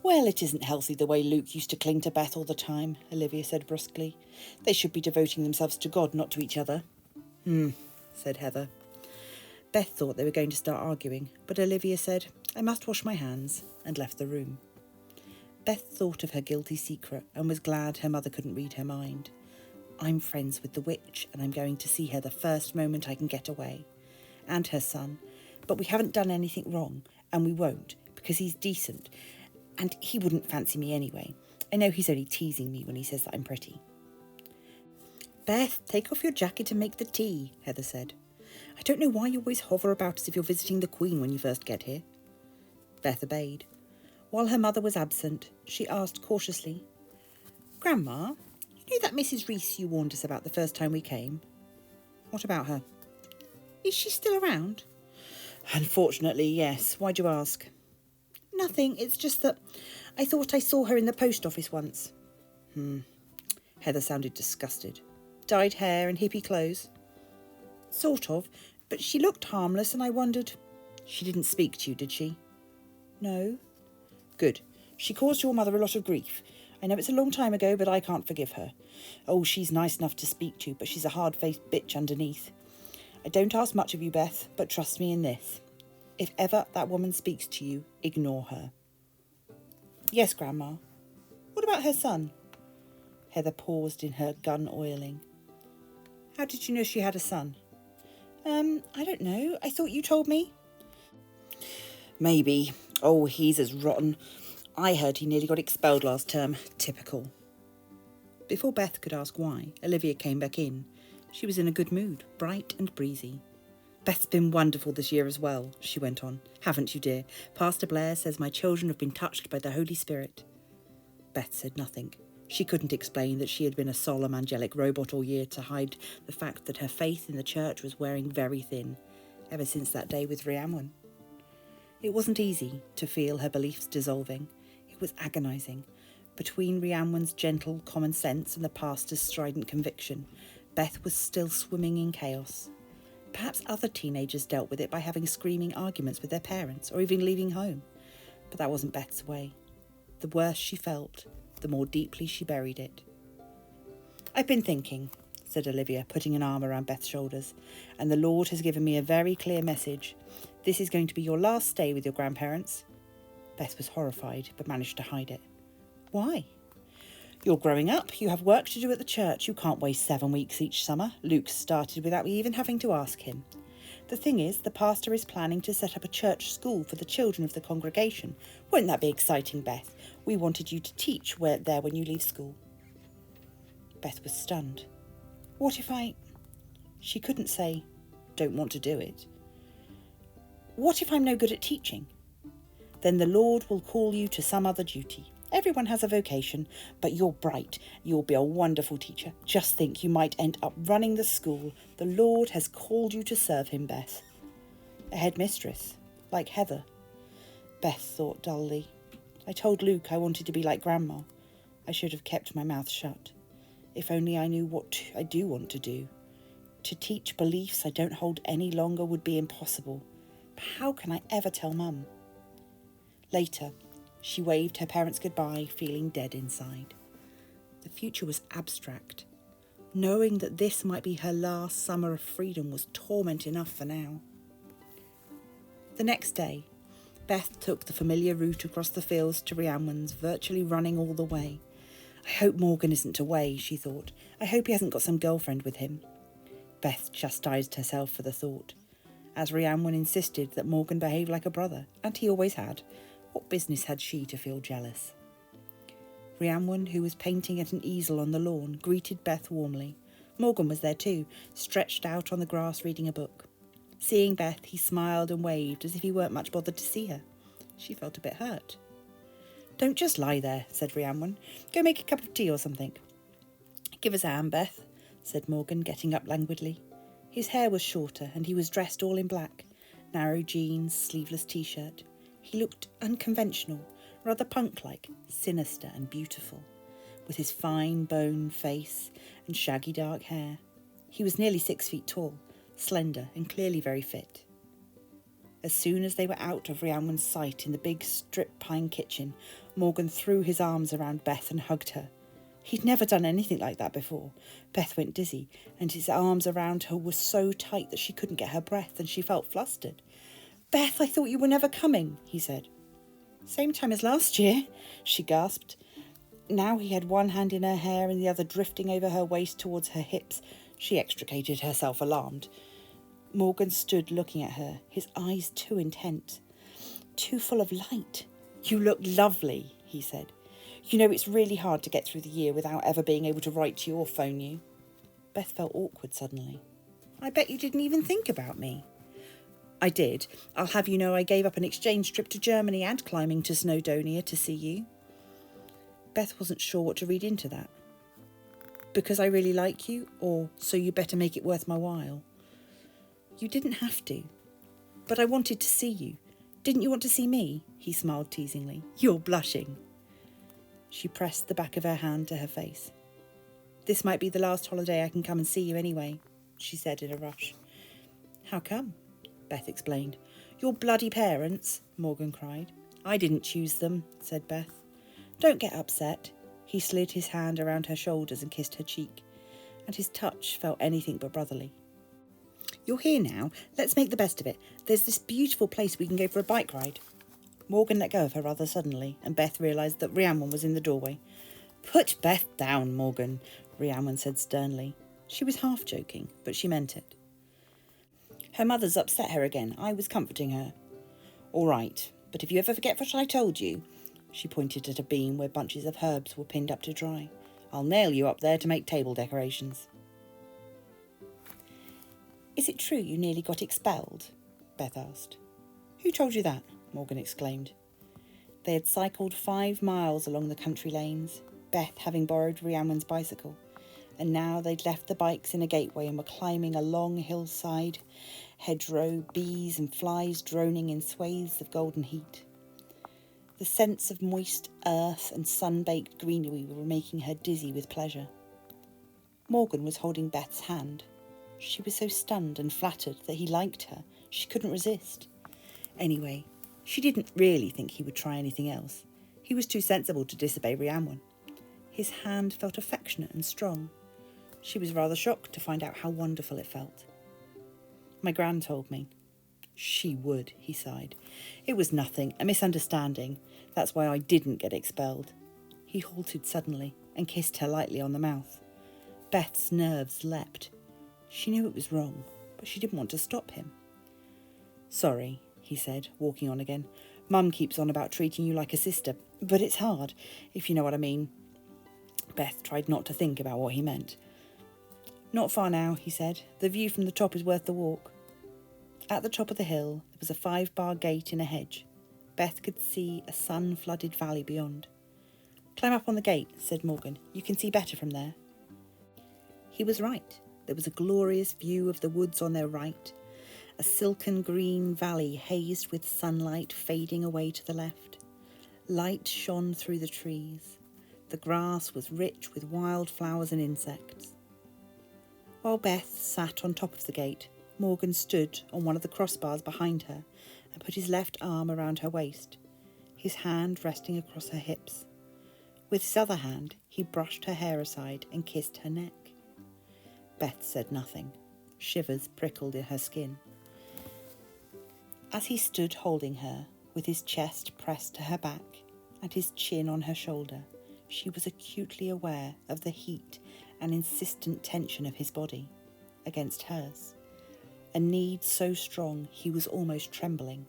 [SPEAKER 1] Well, it isn't healthy the way Luke used to cling to Beth all the time, Olivia said brusquely. They should be devoting themselves to God, not to each other. Said Heather. Beth thought they were going to start arguing, but Olivia said, I must wash my hands, and left the room. Beth thought of her guilty secret and was glad her mother couldn't read her mind. I'm friends with the witch and I'm going to see her the first moment I can get away. And her son. But we haven't done anything wrong, and we won't, because he's decent. And he wouldn't fancy me anyway. I know he's only teasing me when he says that I'm pretty. Beth, take off your jacket and make the tea, Heather said. I don't know why you always hover about as if you're visiting the Queen when you first get here. Beth obeyed. While her mother was absent, she asked cautiously, Grandma, you know that Mrs. Reese you warned us about the first time we came? What about her? Is she still around? Unfortunately, yes. Why'd you ask? Nothing, it's just that I thought I saw her in the post office once. Heather sounded disgusted. Dyed hair and hippie clothes? Sort of, but she looked harmless and I wondered... She didn't speak to you, did she? No. Good. She caused your mother a lot of grief. I know it's a long time ago, but I can't forgive her. Oh, she's nice enough to speak to, but she's a hard-faced bitch underneath. I don't ask much of you, Beth, but trust me in this. If ever that woman speaks to you, ignore her. Yes, Grandma. What about her son? Heather paused in her gun oiling. How did you know she had a son? I don't know. I thought you told me. Maybe. Oh, he's as rotten. I heard he nearly got expelled last term. Typical. Before Beth could ask why, Olivia came back in. She was in a good mood, bright and breezy. Beth's been wonderful this year as well, she went on. Haven't you, dear? Pastor Blair says my children have been touched by the Holy Spirit. Beth said nothing. She couldn't explain that she had been a solemn angelic robot all year to hide the fact that her faith in the church was wearing very thin, ever since that day with Rhiannon. It wasn't easy to feel her beliefs dissolving. It was agonising. Between Rhiannon's gentle common sense and the pastor's strident conviction, Beth was still swimming in chaos. Perhaps other teenagers dealt with it by having screaming arguments with their parents or even leaving home. But that wasn't Beth's way. The worse she felt, the more deeply she buried it. "I've been thinking," said Olivia, putting an arm around Beth's shoulders, "and the Lord has given me a very clear message. This is going to be your last stay with your grandparents." Beth was horrified, but managed to hide it. "Why?" "You're growing up. You have work to do at the church. You can't waste 7 weeks each summer." Luke started without me even having to ask him. "The thing is, the pastor is planning to set up a church school for the children of the congregation. Won't that be exciting, Beth? We wanted you to teach there when you leave school." Beth was stunned. "What if I—" She couldn't say, "Don't want to do it." "What if I'm no good at teaching?" "Then the Lord will call you to some other duty. Everyone has a vocation, but you're bright. You'll be a wonderful teacher. Just think, you might end up running the school. The Lord has called you to serve him, Beth." "A headmistress, like Heather." Beth thought dully. "I told Luke I wanted to be like Grandma. I should have kept my mouth shut. If only I knew what I do want to do. To teach beliefs I don't hold any longer would be impossible. But how can I ever tell Mum?" Later, she waved her parents goodbye, feeling dead inside. The future was abstract. Knowing that this might be her last summer of freedom was torment enough for now. The next day, Beth took the familiar route across the fields to Rhiannon's, virtually running all the way. "I hope Morgan isn't away," she thought. "I hope he hasn't got some girlfriend with him." Beth chastised herself for the thought. As Rhiannon insisted that Morgan behaved like a brother, and he always had, what business had she to feel jealous? Rhiannon, who was painting at an easel on the lawn, greeted Beth warmly. Morgan was there too, stretched out on the grass reading a book. Seeing Beth, he smiled and waved as if he weren't much bothered to see her. She felt a bit hurt. "Don't just lie there," said Rhiannon. "Go make a cup of tea or something." "Give us a hand, Beth," said Morgan, getting up languidly. His hair was shorter and he was dressed all in black, narrow jeans, sleeveless t-shirt. He looked unconventional, rather punk-like, sinister and beautiful, with his fine bone face and shaggy dark hair. He was nearly 6 feet tall, slender and clearly very fit. As soon as they were out of Rhiannon's sight in the big strip pine kitchen, Morgan threw his arms around Beth and hugged her. He'd never done anything like that before. Beth went dizzy, and his arms around her were so tight that she couldn't get her breath, and she felt flustered. "Beth, I thought you were never coming," he said. "Same time as last year," she gasped. Now he had one hand in her hair and the other drifting over her waist towards her hips. She extricated herself, alarmed. Morgan stood looking at her, his eyes too intent, too full of light. "You look lovely," he said. "You know, it's really hard to get through the year without ever being able to write to you or phone you." Beth felt awkward suddenly. "I bet you didn't even think about me." "I did. I'll have you know I gave up an exchange trip to Germany and climbing to Snowdonia to see you." Beth wasn't sure what to read into that. "Because I really like you, or so you better make it worth my while?" "You didn't have to. But I wanted to see you. Didn't you want to see me?" He smiled teasingly. "You're blushing." She pressed the back of her hand to her face. "This might be the last holiday I can come and see you anyway," she said in a rush. "How come?" Beth explained. "Your bloody parents," Morgan cried. "I didn't choose them," said Beth. "Don't get upset." He slid his hand around her shoulders and kissed her cheek, and his touch felt anything but brotherly. "You're here now. Let's make the best of it. There's this beautiful place we can go for a bike ride." Morgan let go of her rather suddenly, and Beth realised that Rhiannon was in the doorway. "Put Beth down, Morgan," Rhiannon said sternly. She was half joking, but she meant it. "Her mother's upset her again. I was comforting her." "All right, but if you ever forget what I told you," she pointed at a beam where bunches of herbs were pinned up to dry, "I'll nail you up there to make table decorations." "Is it true you nearly got expelled?" Beth asked. "Who told you that?" Morgan exclaimed. They had cycled 5 miles along the country lanes, Beth having borrowed Rhiannon's bicycle, and now they'd left the bikes in a gateway and were climbing a long hillside, hedgerow, bees and flies droning in swathes of golden heat. The scents of moist earth and sun-baked greenery were making her dizzy with pleasure. Morgan was holding Beth's hand. She was so stunned and flattered that he liked her, she couldn't resist. Anyway, she didn't really think he would try anything else. He was too sensible to disobey Rhiannon. His hand felt affectionate and strong. She was rather shocked to find out how wonderful it felt. My gran told me. She would, he sighed. It was nothing, a misunderstanding. That's why I didn't get expelled. He halted suddenly and kissed her lightly on the mouth. Beth's nerves leapt. She knew it was wrong, but she didn't want to stop him. Sorry, he said, walking on again. Mum keeps on about treating you like a sister, but it's hard, if you know what I mean. Beth tried not to think about what he meant. Not far now, he said. The view from the top is worth the walk. At the top of the hill, there was a 5-bar gate in a hedge. Beth could see a sun-flooded valley beyond. Climb up on the gate, said Morgan. You can see better from there. He was right. There was a glorious view of the woods on their right, a silken green valley hazed with sunlight fading away to the left. Light shone through the trees. The grass was rich with wild flowers and insects. While Beth sat on top of the gate, Morgan stood on one of the crossbars behind her and put his left arm around her waist, his hand resting across her hips. With his other hand, he brushed her hair aside and kissed her neck. Beth said nothing. Shivers prickled in her skin. As he stood holding her, with his chest pressed to her back and his chin on her shoulder, she was acutely aware of the heat and insistent tension of his body against hers, a need so strong he was almost trembling.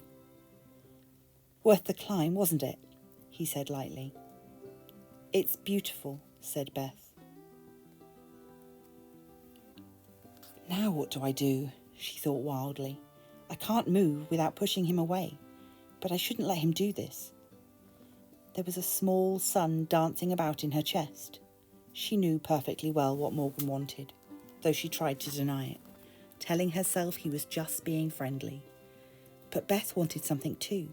[SPEAKER 1] Worth the climb, wasn't it? He said lightly. It's beautiful, said Beth. Now what do I do? She thought wildly. I can't move without pushing him away, but I shouldn't let him do this. There was a small sun dancing about in her chest. She knew perfectly well what Morgan wanted, though she tried to deny it, telling herself he was just being friendly. But Beth wanted something too.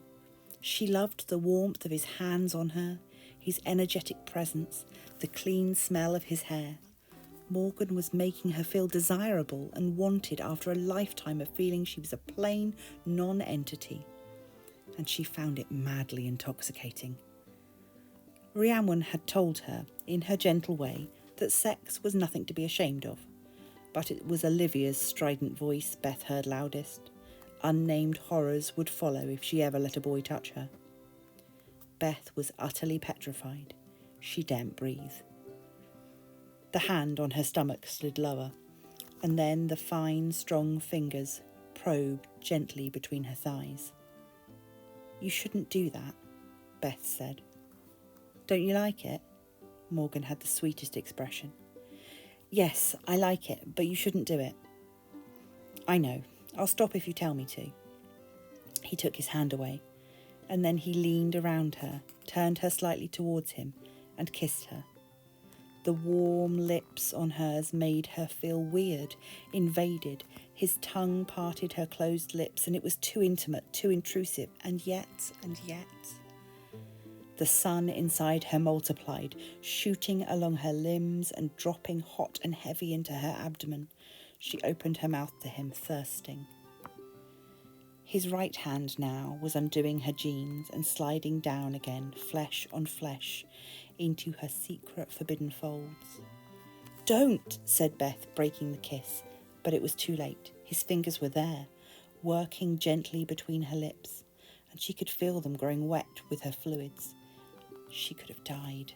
[SPEAKER 1] She loved the warmth of his hands on her, his energetic presence, the clean smell of his hair. Morgan was making her feel desirable and wanted after a lifetime of feeling she was a plain non-entity. And she found it madly intoxicating. Rhiannon had told her, in her gentle way, that sex was nothing to be ashamed of. But it was Olivia's strident voice Beth heard loudest. Unnamed horrors would follow if she ever let a boy touch her. Beth was utterly petrified. She daren't breathe. The hand on her stomach slid lower, and then the fine, strong fingers probed gently between her thighs. You shouldn't do that, Beth said. Don't you like it? Morgan had the sweetest expression. Yes, I like it, but you shouldn't do it. I know. I'll stop if you tell me to. He took his hand away, and then he leaned around her, turned her slightly towards him, and kissed her. The warm lips on hers made her feel weird, invaded. His tongue parted her closed lips, and it was too intimate, too intrusive, and yet... The sun inside her multiplied, shooting along her limbs and dropping hot and heavy into her abdomen. She opened her mouth to him, thirsting. His right hand now was undoing her jeans and sliding down again, flesh on flesh, into her secret forbidden folds. Don't, said Beth, breaking the kiss, but it was too late. His fingers were there, working gently between her lips, and she could feel them growing wet with her fluids. She could have died.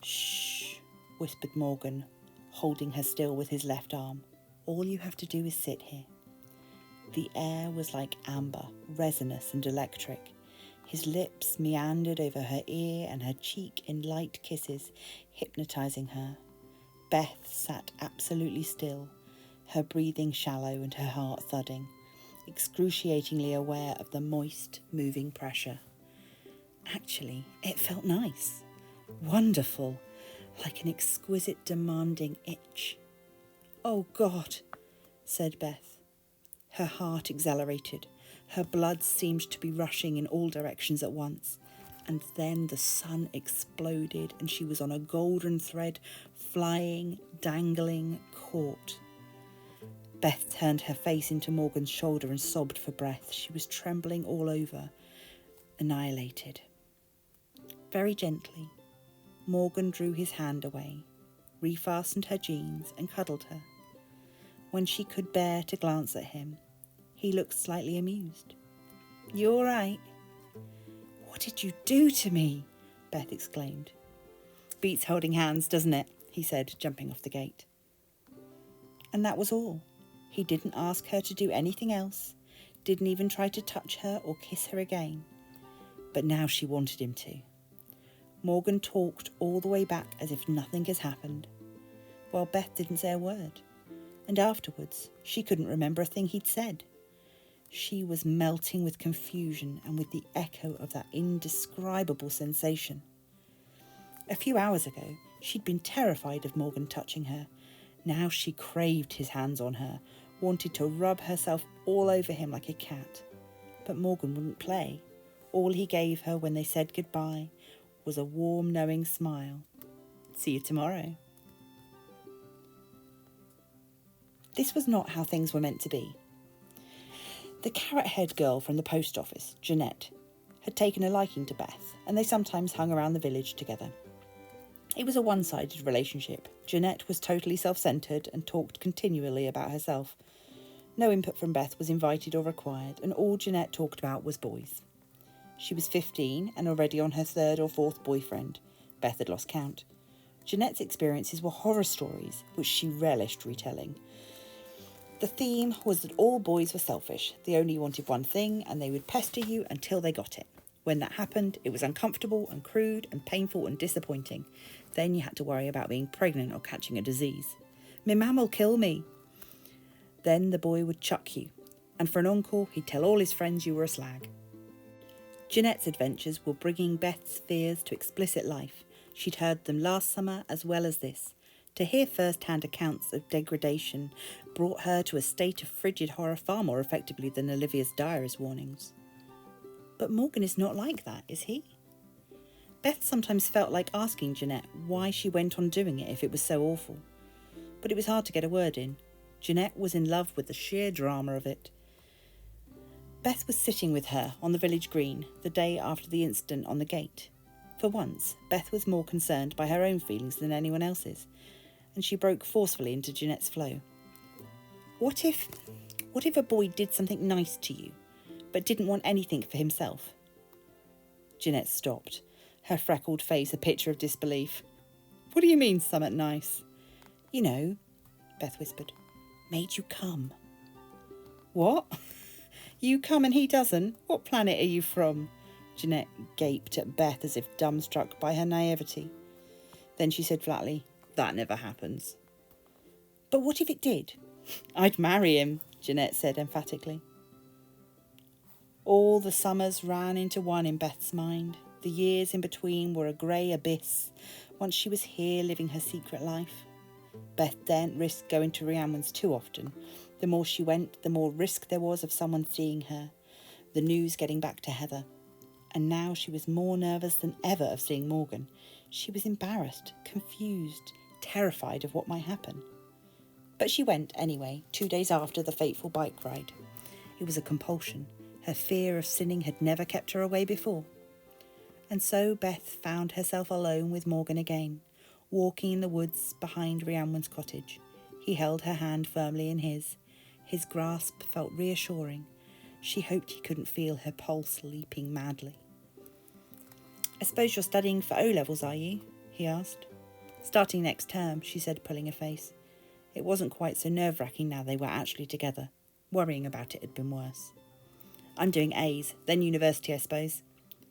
[SPEAKER 1] Shh, whispered Morgan, holding her still with his left arm. All you have to do is sit here. The air was like amber, resinous and electric. His lips meandered over her ear and her cheek in light kisses, hypnotising her. Beth sat absolutely still, her breathing shallow and her heart thudding, excruciatingly aware of the moist, moving pressure. Actually, it felt nice, wonderful, like an exquisite, demanding itch. Oh, God, said Beth. Her heart accelerated. Her blood seemed to be rushing in all directions at once. And then the sun exploded and she was on a golden thread, flying, dangling, caught. Beth turned her face into Morgan's shoulder and sobbed for breath. She was trembling all over, annihilated. Very gently, Morgan drew his hand away, refastened her jeans and cuddled her. When she could bear to glance at him, he looked slightly amused. "You all right?" "What did you do to me?" Beth exclaimed. "Beats holding hands, doesn't it?" he said, jumping off the gate. And that was all. He didn't ask her to do anything else, didn't even try to touch her or kiss her again. But now she wanted him to. Morgan talked all the way back as if nothing had happened, while Beth didn't say a word. And afterwards, she couldn't remember a thing he'd said. She was melting with confusion and with the echo of that indescribable sensation. A few hours ago, she'd been terrified of Morgan touching her. Now she craved his hands on her, wanted to rub herself all over him like a cat. But Morgan wouldn't play. All he gave her when they said goodbye was a warm, knowing smile. "See you tomorrow." This was not how things were meant to be. The carrot-haired girl from the post office, Jeanette, had taken a liking to Beth, and they sometimes hung around the village together. It was a one-sided relationship. Jeanette was totally self-centred and talked continually about herself. No input from Beth was invited or required, and all Jeanette talked about was boys. She was 15 and already on her third or fourth boyfriend. Beth had lost count. Jeanette's experiences were horror stories, which she relished retelling. The theme was that all boys were selfish. They only wanted one thing, and they would pester you until they got it. When that happened, it was uncomfortable and crude and painful and disappointing. Then you had to worry about being pregnant or catching a disease. "Me mam will kill me." Then the boy would chuck you, and for an uncle, he'd tell all his friends you were a slag. Jeanette's adventures were bringing Beth's fears to explicit life. She'd heard them last summer as well as this. To hear first-hand accounts of degradation brought her to a state of frigid horror far more effectively than Olivia's direst warnings. But Morgan is not like that, is he? Beth sometimes felt like asking Jeanette why she went on doing it if it was so awful. But it was hard to get a word in. Jeanette was in love with the sheer drama of it. Beth was sitting with her on the village green the day after the incident on the gate. For once, Beth was more concerned by her own feelings than anyone else's, and she broke forcefully into Jeanette's flow. What if a boy did something nice to you, but didn't want anything for himself? Jeanette stopped, her freckled face a picture of disbelief. "What do you mean, something nice?" "You know," Beth whispered, "made you come." "What? You come and he doesn't? What planet are you from?" Jeanette gaped at Beth as if dumbstruck by her naivety. Then she said flatly, "That never happens." "But what if it did?" "I'd marry him," Jeanette said emphatically. All the summers ran into one in Beth's mind. The years in between were a grey abyss. Once she was here living her secret life. Beth daren't risk going to Rhiannon's too often. The more she went, the more risk there was of someone seeing her, the news getting back to Heather. And now she was more nervous than ever of seeing Morgan. She was embarrassed, confused, terrified of what might happen. But she went anyway, 2 days after the fateful bike ride. It was a compulsion. Her fear of sinning had never kept her away before. And so Beth found herself alone with Morgan again, walking in the woods behind Rhiannon's cottage. He held her hand firmly in his. His grasp felt reassuring. She hoped he couldn't feel her pulse leaping madly. "I suppose you're studying for O-levels, are you?" he asked. "Starting next term," she said, pulling a face. It wasn't quite so nerve-wracking now they were actually together. Worrying about it had been worse. "I'm doing A's, then university, I suppose."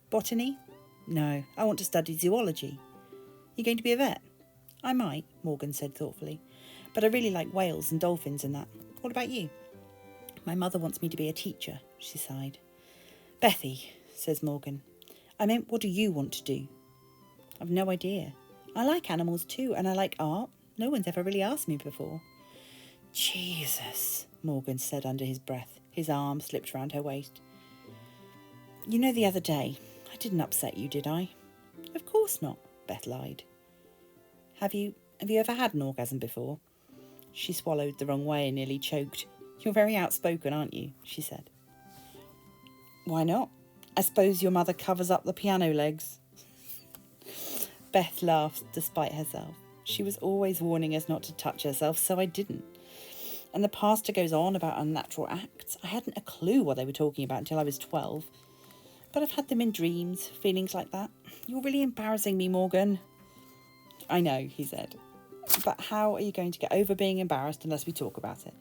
[SPEAKER 1] "Botany?" "No, I want to study zoology." "You going to be a vet?" "I might," Morgan said thoughtfully. "But I really like whales and dolphins and that. What about you?" "My mother wants me to be a teacher," she sighed. "Bethy," says Morgan, "I meant, what do you want to do?" "I've no idea. I like animals too, and I like art. No one's ever really asked me before." "Jesus," Morgan said under his breath. His arm slipped round her waist. "You know the other day, I didn't upset you, did I?" "Of course not," Beth lied. Have you ever had an orgasm before?" She swallowed the wrong way and nearly choked. "You're very outspoken, aren't you?" she said. "Why not? I suppose your mother covers up the piano legs." Beth laughed despite herself. She was always warning us not to touch herself, so I didn't. And the pastor goes on about unnatural acts. I hadn't a clue what they were talking about until I was 12. But I've had them in dreams, feelings like that. "You're really embarrassing me, Morgan." "I know," he said. "But how are you going to get over being embarrassed unless we talk about it?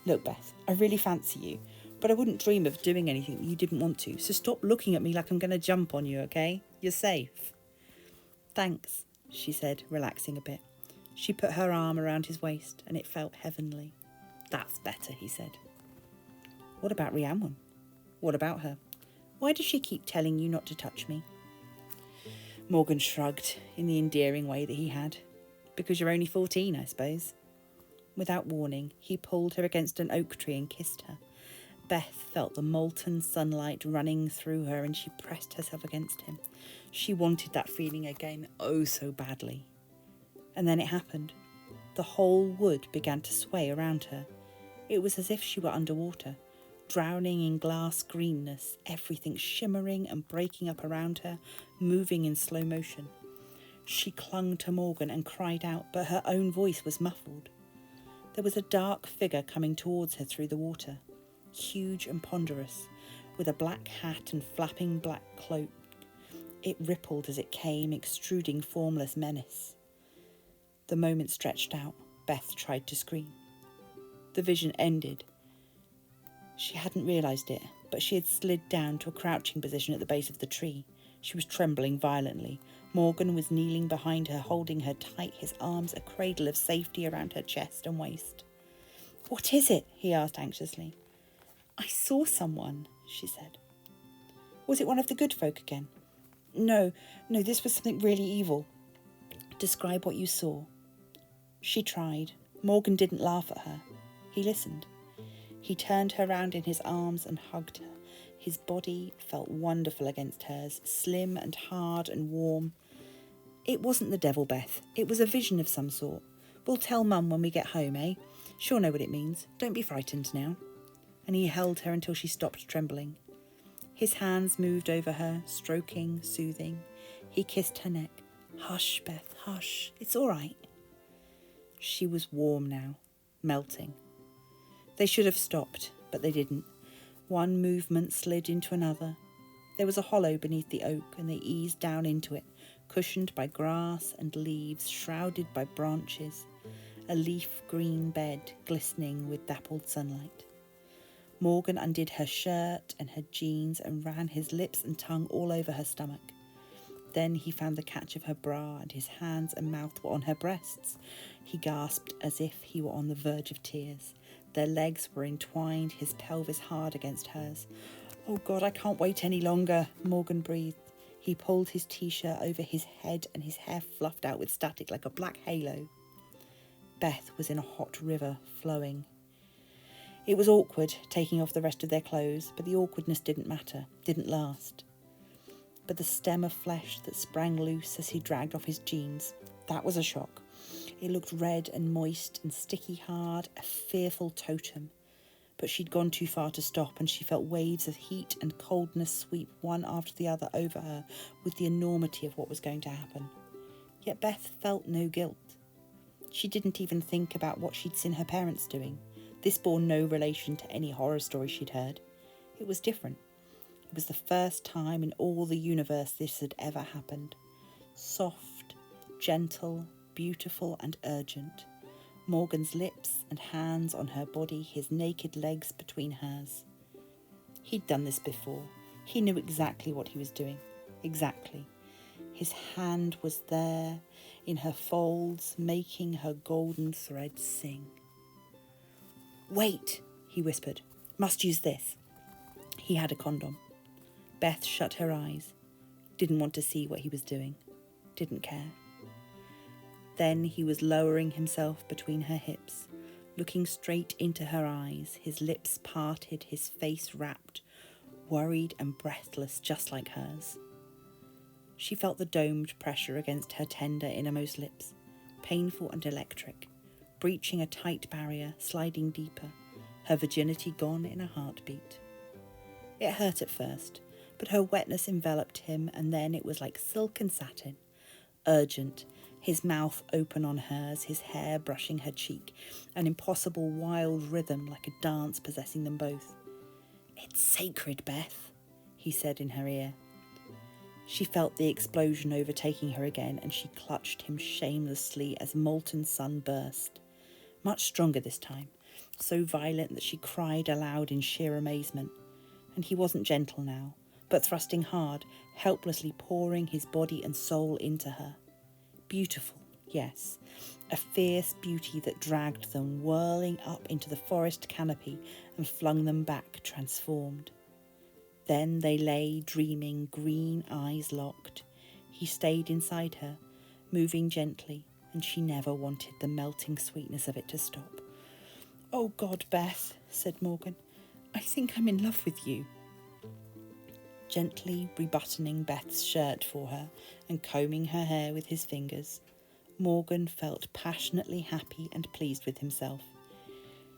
[SPEAKER 1] Look, Beth, I really fancy you, but I wouldn't dream of doing anything you didn't want to. So stop looking at me like I'm going to jump on you, okay? You're safe." "Thanks," she said, relaxing a bit. She put her arm around his waist and it felt heavenly. "That's better," he said. "What about Rhiannon? What about her? Why does she keep telling you not to touch me?" Morgan shrugged in the endearing way that he had. "Because you're only 14, I suppose." Without warning, he pulled her against an oak tree and kissed her. Beth felt the molten sunlight running through her and she pressed herself against him. She wanted that feeling again, oh so badly. And then it happened. The whole wood began to sway around her. It was as if she were underwater, drowning in glass greenness, everything shimmering and breaking up around her, moving in slow motion. She clung to Morgan and cried out, but her own voice was muffled. There was a dark figure coming towards her through the water, huge and ponderous, with a black hat and flapping black cloak. It rippled as it came, extruding formless menace. The moment stretched out. Beth tried to scream. The vision ended. She hadn't realised it, but she had slid down to a crouching position at the base of the tree. She was trembling violently. Morgan was kneeling behind her, holding her tight, his arms a cradle of safety around her chest and waist. "What is it?" he asked anxiously. "I saw someone," she said. "Was it one of the good folk again?" No, this was something really evil." "Describe what you saw." She tried. Morgan didn't laugh at her. He listened. He turned her round in his arms and hugged her. His body felt wonderful against hers, slim and hard and warm. "It wasn't the devil, Beth. It was a vision of some sort. We'll tell Mum when we get home, eh? She'll know what it means. Don't be frightened now." And he held her until she stopped trembling. His hands moved over her, stroking, soothing. He kissed her neck. "Hush, Beth, hush. It's all right." She was warm now, melting. They should have stopped, but they didn't. One movement slid into another. There was a hollow beneath the oak, and they eased down into it, cushioned by grass and leaves, shrouded by branches, a leaf-green bed glistening with dappled sunlight. Morgan undid her shirt and her jeans and ran his lips and tongue all over her stomach. Then he found the catch of her bra, and his hands and mouth were on her breasts. He gasped as if he were on the verge of tears. Their legs were entwined, his pelvis hard against hers. "Oh God, I can't wait any longer," Morgan breathed. He pulled his t-shirt over his head and his hair fluffed out with static like a black halo. Beth was in a hot river, flowing. It was awkward, taking off the rest of their clothes, but the awkwardness didn't matter, didn't last. But the stem of flesh that sprang loose as he dragged off his jeans, that was a shock. It looked red and moist and sticky hard, a fearful totem. But she'd gone too far to stop, and she felt waves of heat and coldness sweep one after the other over her with the enormity of what was going to happen. Yet Beth felt no guilt. She didn't even think about what she'd seen her parents doing. This bore no relation to any horror story she'd heard. It was different. It was the first time in all the universe this had ever happened. Soft, gentle, beautiful and urgent. Morgan's lips and hands on her body, his naked legs between hers. He'd done this before. He knew exactly what he was doing. Exactly. His hand was there, in her folds, making her golden threads sing. "Wait," he whispered. "Must use this." He had a condom. Beth shut her eyes. Didn't want to see what he was doing. Didn't care. Then he was lowering himself between her hips, looking straight into her eyes, his lips parted, his face rapt, worried and breathless just like hers. She felt the domed pressure against her tender innermost lips, painful and electric, breaching a tight barrier, sliding deeper, her virginity gone in a heartbeat. It hurt at first, but her wetness enveloped him, and then it was like silk and satin, urgent, his mouth open on hers, his hair brushing her cheek, an impossible wild rhythm like a dance possessing them both. "It's sacred, Beth," he said in her ear. She felt the explosion overtaking her again, and she clutched him shamelessly as molten sun burst. Much stronger this time, so violent that she cried aloud in sheer amazement. And he wasn't gentle now, but thrusting hard, helplessly pouring his body and soul into her. Beautiful, yes, a fierce beauty that dragged them whirling up into the forest canopy and flung them back, transformed. Then they lay dreaming, green eyes locked. He stayed inside her, moving gently, and she never wanted the melting sweetness of it to stop. "Oh God, Beth," said Morgan, "I think I'm in love with you." Gently rebuttoning Beth's shirt for her and combing her hair with his fingers, Morgan felt passionately happy and pleased with himself.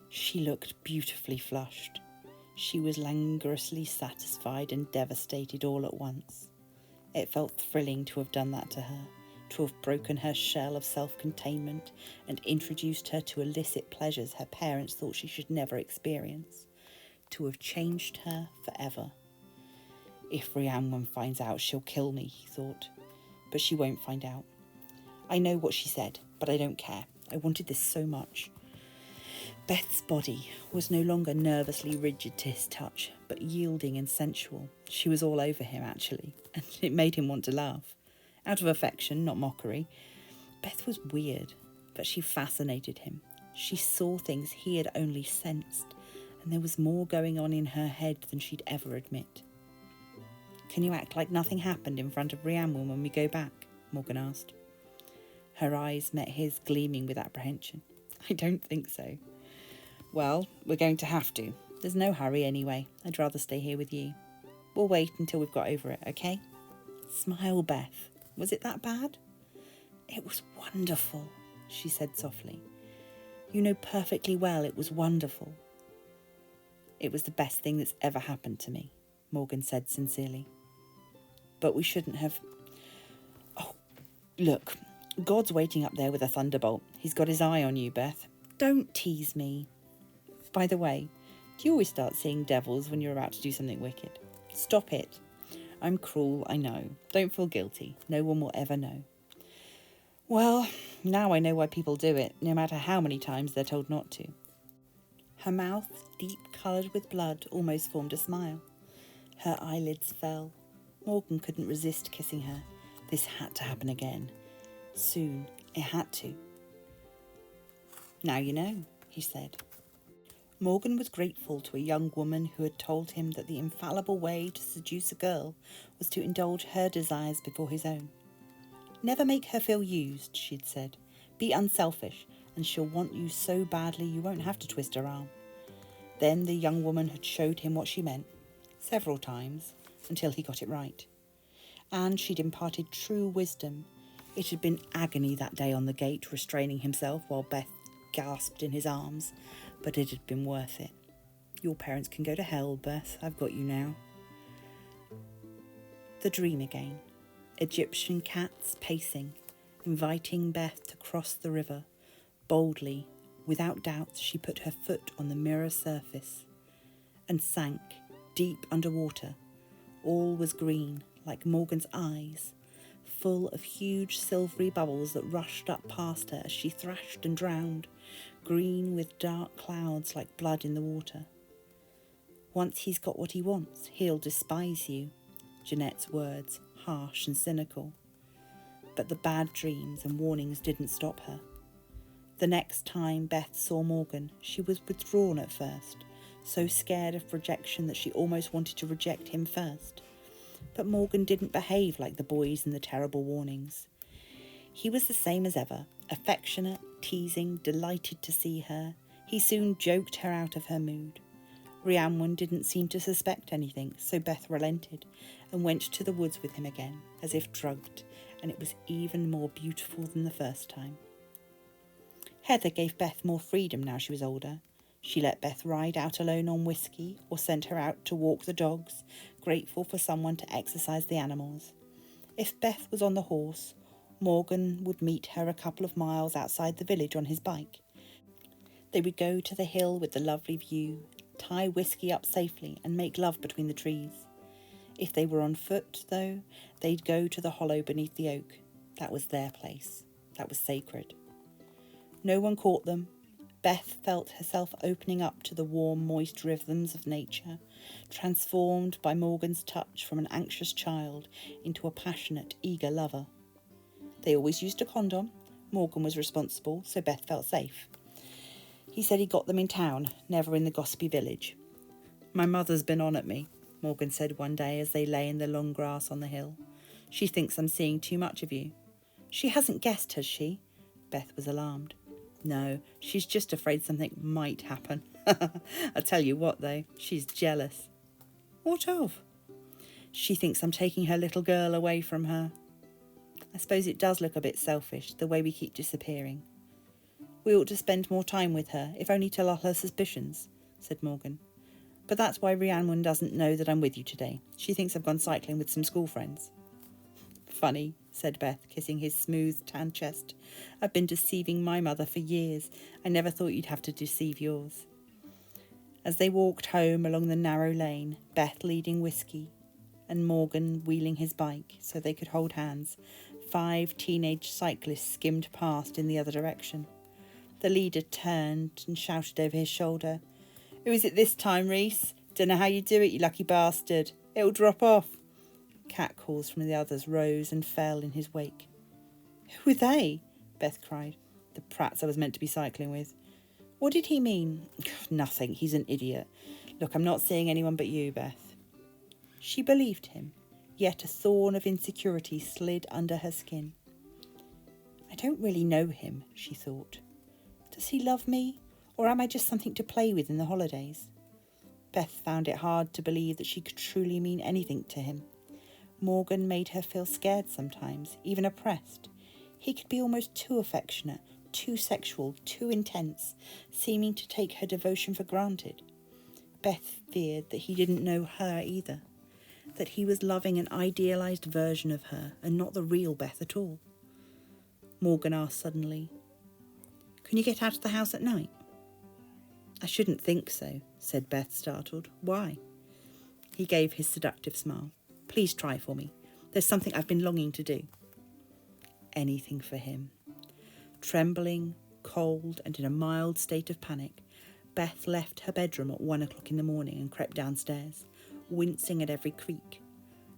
[SPEAKER 1] She looked beautifully flushed. She was languorously satisfied and devastated all at once. It felt thrilling to have done that to her, to have broken her shell of self-containment and introduced her to illicit pleasures her parents thought she should never experience, to have changed her forever. If Rhiannon finds out, she'll kill me, he thought. But she won't find out. I know what she said, but I don't care. I wanted this so much. Beth's body was no longer nervously rigid to his touch, but yielding and sensual. She was all over him, actually, and it made him want to laugh. Out of affection, not mockery. Beth was weird, but she fascinated him. She saw things he had only sensed, and there was more going on in her head than she'd ever admit. "Can you act like nothing happened in front of Rhiannon when we go back?" Morgan asked. Her eyes met his, gleaming with apprehension. "I don't think so." "Well, we're going to have to. There's no hurry anyway. I'd rather stay here with you. We'll wait until we've got over it, okay?" "Smile, Beth. Was it that bad?" "It was wonderful," she said softly. "You know perfectly well it was wonderful." "It was the best thing that's ever happened to me," Morgan said sincerely. "But we shouldn't have... Oh, look, God's waiting up there with a thunderbolt. He's got his eye on you, Beth. Don't tease me. By the way, do you always start seeing devils when you're about to do something wicked? Stop it. I'm cruel, I know. Don't feel guilty. No one will ever know." "Well, now I know why people do it, no matter how many times they're told not to." Her mouth, deep coloured with blood, almost formed a smile. Her eyelids fell. Morgan couldn't resist kissing her. This had to happen again. Soon. It had to. "Now you know," he said. Morgan was grateful to a young woman who had told him that the infallible way to seduce a girl was to indulge her desires before his own. "Never make her feel used," she'd said. "Be unselfish, and she'll want you so badly you won't have to twist her arm." Then the young woman had showed him what she meant, several times, until he got it right. And she'd imparted true wisdom. It had been agony that day on the gate, restraining himself while Beth gasped in his arms, but it had been worth it. "Your parents can go to hell, Beth. I've got you now." The dream again. Egyptian cats pacing, inviting Beth to cross the river. Boldly, without doubt, she put her foot on the mirror surface and sank deep underwater. All was green, like Morgan's eyes, full of huge silvery bubbles that rushed up past her as she thrashed and drowned, green with dark clouds like blood in the water. "Once he's got what he wants, he'll despise you," Jeanette's words, harsh and cynical. But the bad dreams and warnings didn't stop her. The next time Beth saw Morgan, she was withdrawn at first, so scared of rejection that she almost wanted to reject him first. But Morgan didn't behave like the boys in the terrible warnings. He was the same as ever, affectionate, teasing, delighted to see her. He soon joked her out of her mood. Rhiannon didn't seem to suspect anything, so Beth relented and went to the woods with him again, as if drugged, and it was even more beautiful than the first time. Heather gave Beth more freedom now she was older. She let Beth ride out alone on whiskey or sent her out to walk the dogs, grateful for someone to exercise the animals. If Beth was on the horse, Morgan would meet her a couple of miles outside the village on his bike. They would go to the hill with the lovely view, tie whiskey up safely and make love between the trees. If they were on foot, though, they'd go to the hollow beneath the oak. That was their place. That was sacred. No one caught them. Beth felt herself opening up to the warm, moist rhythms of nature, transformed by Morgan's touch from an anxious child into a passionate, eager lover. They always used a condom. Morgan was responsible, so Beth felt safe. He said he got them in town, never in the gossipy village. "My mother's been on at me," Morgan said one day as they lay in the long grass on the hill. "She thinks I'm seeing too much of you." "She hasn't guessed, has she?" Beth was alarmed. "No, she's just afraid something might happen." "I'll tell you what, though, she's jealous." "What of?" "She thinks I'm taking her little girl away from her." "I suppose it does look a bit selfish, the way we keep disappearing." "We ought to spend more time with her, if only to lull her suspicions," said Morgan. "But that's why Rhiannon doesn't know that I'm with you today. She thinks I've gone cycling with some school friends." "Funny," said Beth, kissing his smooth, tan chest. "I've been deceiving my mother for years. I never thought you'd have to deceive yours." As they walked home along the narrow lane, Beth leading whiskey and Morgan wheeling his bike so they could hold hands, 5 teenage cyclists skimmed past in the other direction. The leader turned and shouted over his shoulder, "Who is it this time, Reese? Dunno how you do it, you lucky bastard. It'll drop off." Catcalls from the others rose and fell in his wake. "Who were they?" Beth cried. "The prats I was meant to be cycling with." "What did he mean?" "Nothing, he's an idiot. Look, I'm not seeing anyone but you, Beth." She believed him, yet a thorn of insecurity slid under her skin. "I don't really know him," she thought. "Does he love me, or am I just something to play with in the holidays?" Beth found it hard to believe that she could truly mean anything to him. Morgan made her feel scared sometimes, even oppressed. He could be almost too affectionate, too sexual, too intense, seeming to take her devotion for granted. Beth feared that he didn't know her either, that he was loving an idealised version of her and not the real Beth at all. Morgan asked suddenly, "Can you get out of the house at night?" "I shouldn't think so," said Beth, startled. "Why?" He gave his seductive smile. "Please try for me. There's something I've been longing to do." Anything for him. Trembling, cold, and in a mild state of panic, Beth left her bedroom at 1 o'clock in the morning and crept downstairs, wincing at every creak.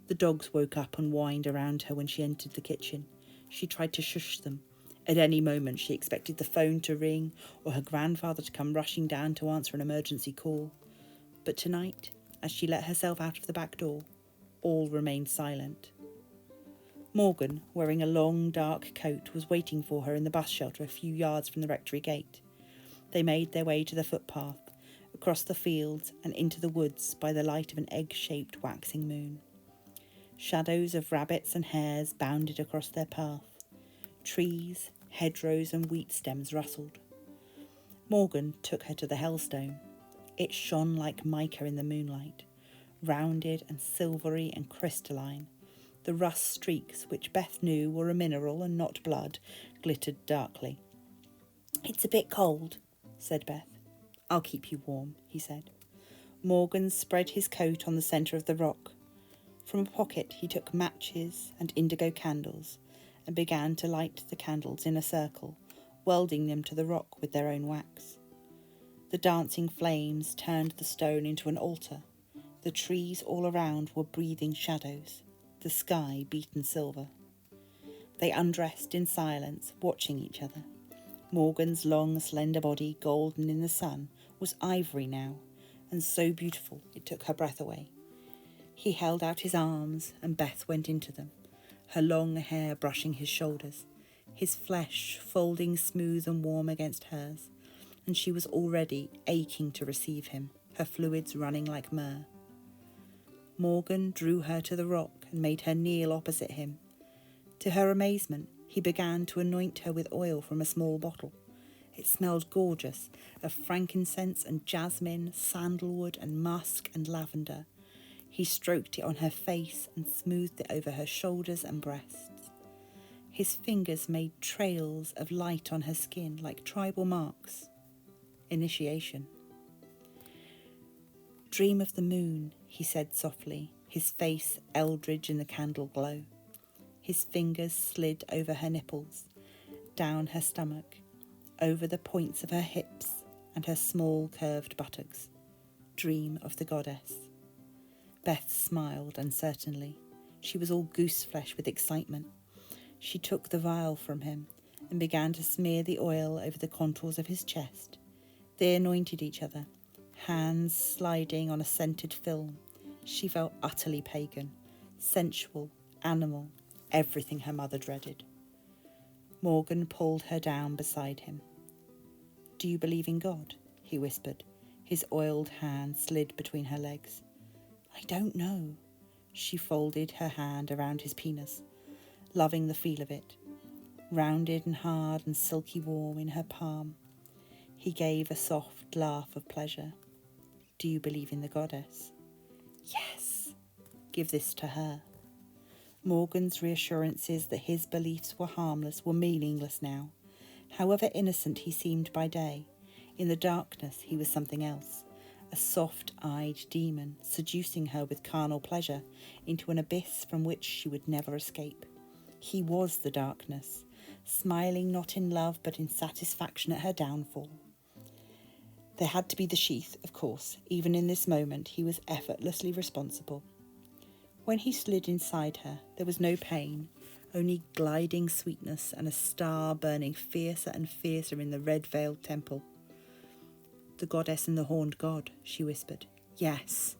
[SPEAKER 1] The dogs woke up and whined around her when she entered the kitchen. She tried to shush them. At any moment she expected the phone to ring or her grandfather to come rushing down to answer an emergency call. But tonight, as she let herself out of the back door, all remained silent. Morgan, wearing a long, dark coat, was waiting for her in the bus shelter a few yards from the rectory gate. They made their way to the footpath, across the fields and into the woods by the light of an egg-shaped waxing moon. Shadows of rabbits and hares bounded across their path. Trees, hedgerows and wheat stems rustled. Morgan took her to the hellstone. It shone like mica in the moonlight, rounded and silvery and crystalline. The rust streaks, which Beth knew were a mineral and not blood, glittered darkly. "It's a bit cold," said Beth. "I'll keep you warm," he said. Morgan spread his coat on the centre of the rock. From a pocket he took matches and indigo candles and began to light the candles in a circle, welding them to the rock with their own wax. The dancing flames turned the stone into an altar. The trees all around were breathing shadows, the sky beaten silver. They undressed in silence, watching each other. Morgan's long, slender body, golden in the sun, was ivory now, and so beautiful it took her breath away. He held out his arms, and Beth went into them, her long hair brushing his shoulders, his flesh folding smooth and warm against hers, and she was already aching to receive him, her fluids running like myrrh. Morgan drew her to the rock and made her kneel opposite him. To her amazement, he began to anoint her with oil from a small bottle. It smelled gorgeous, of frankincense and jasmine, sandalwood and musk and lavender. He stroked it on her face and smoothed it over her shoulders and breasts. His fingers made trails of light on her skin like tribal marks. Initiation. "Dream of the moon," he said softly, his face eldritch in the candle glow. His fingers slid over her nipples, down her stomach, over the points of her hips and her small curved buttocks. Dream of the goddess. Beth smiled uncertainly. She was all gooseflesh with excitement. She took the vial from him and began to smear the oil over the contours of his chest. They anointed each other, hands sliding on a scented film. She felt utterly pagan, sensual, animal, everything her mother dreaded. Morgan pulled her down beside him. "Do you believe in God?" he whispered. His oiled hand slid between her legs. "I don't know." She folded her hand around his penis, loving the feel of it, rounded and hard and silky warm in her palm. He gave a soft laugh of pleasure. "Do you believe in the goddess?" "Yes." "Give this to her." Morgan's reassurances that his beliefs were harmless were meaningless now. However innocent he seemed by day, in the darkness he was something else, a soft-eyed demon seducing her with carnal pleasure into an abyss from which she would never escape. He was the darkness, smiling not in love but in satisfaction at her downfall. There had to be the sheath, of course. Even in this moment, he was effortlessly responsible. When he slid inside her, there was no pain, only gliding sweetness and a star burning fiercer and fiercer in the red-veiled temple. "The goddess and the horned god," she whispered. "Yes,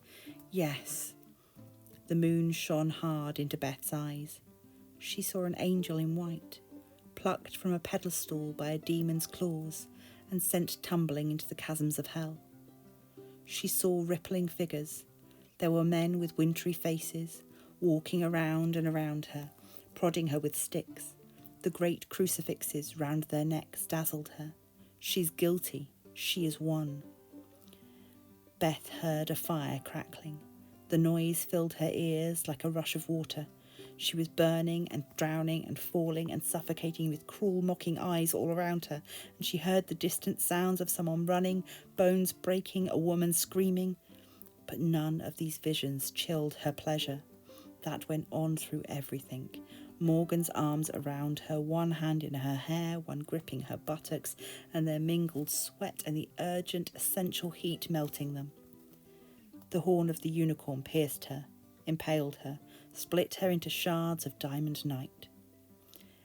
[SPEAKER 1] yes." The moon shone hard into Beth's eyes. She saw an angel in white, plucked from a pedestal by a demon's claws and sent tumbling into the chasms of hell. She saw rippling figures. There were men with wintry faces, walking around and around her, prodding her with sticks. The great crucifixes round their necks dazzled her. "She's guilty. She is one." Beth heard a fire crackling. The noise filled her ears like a rush of water. She was burning and drowning and falling and suffocating with cruel mocking eyes all around her, and she heard the distant sounds of someone running, bones breaking, a woman screaming. But none of these visions chilled her pleasure. That went on through everything. Morgan's arms around her, one hand in her hair, one gripping her buttocks, and their mingled sweat and the urgent, essential heat melting them. The horn of the unicorn pierced her, impaled her, split her into shards of diamond night.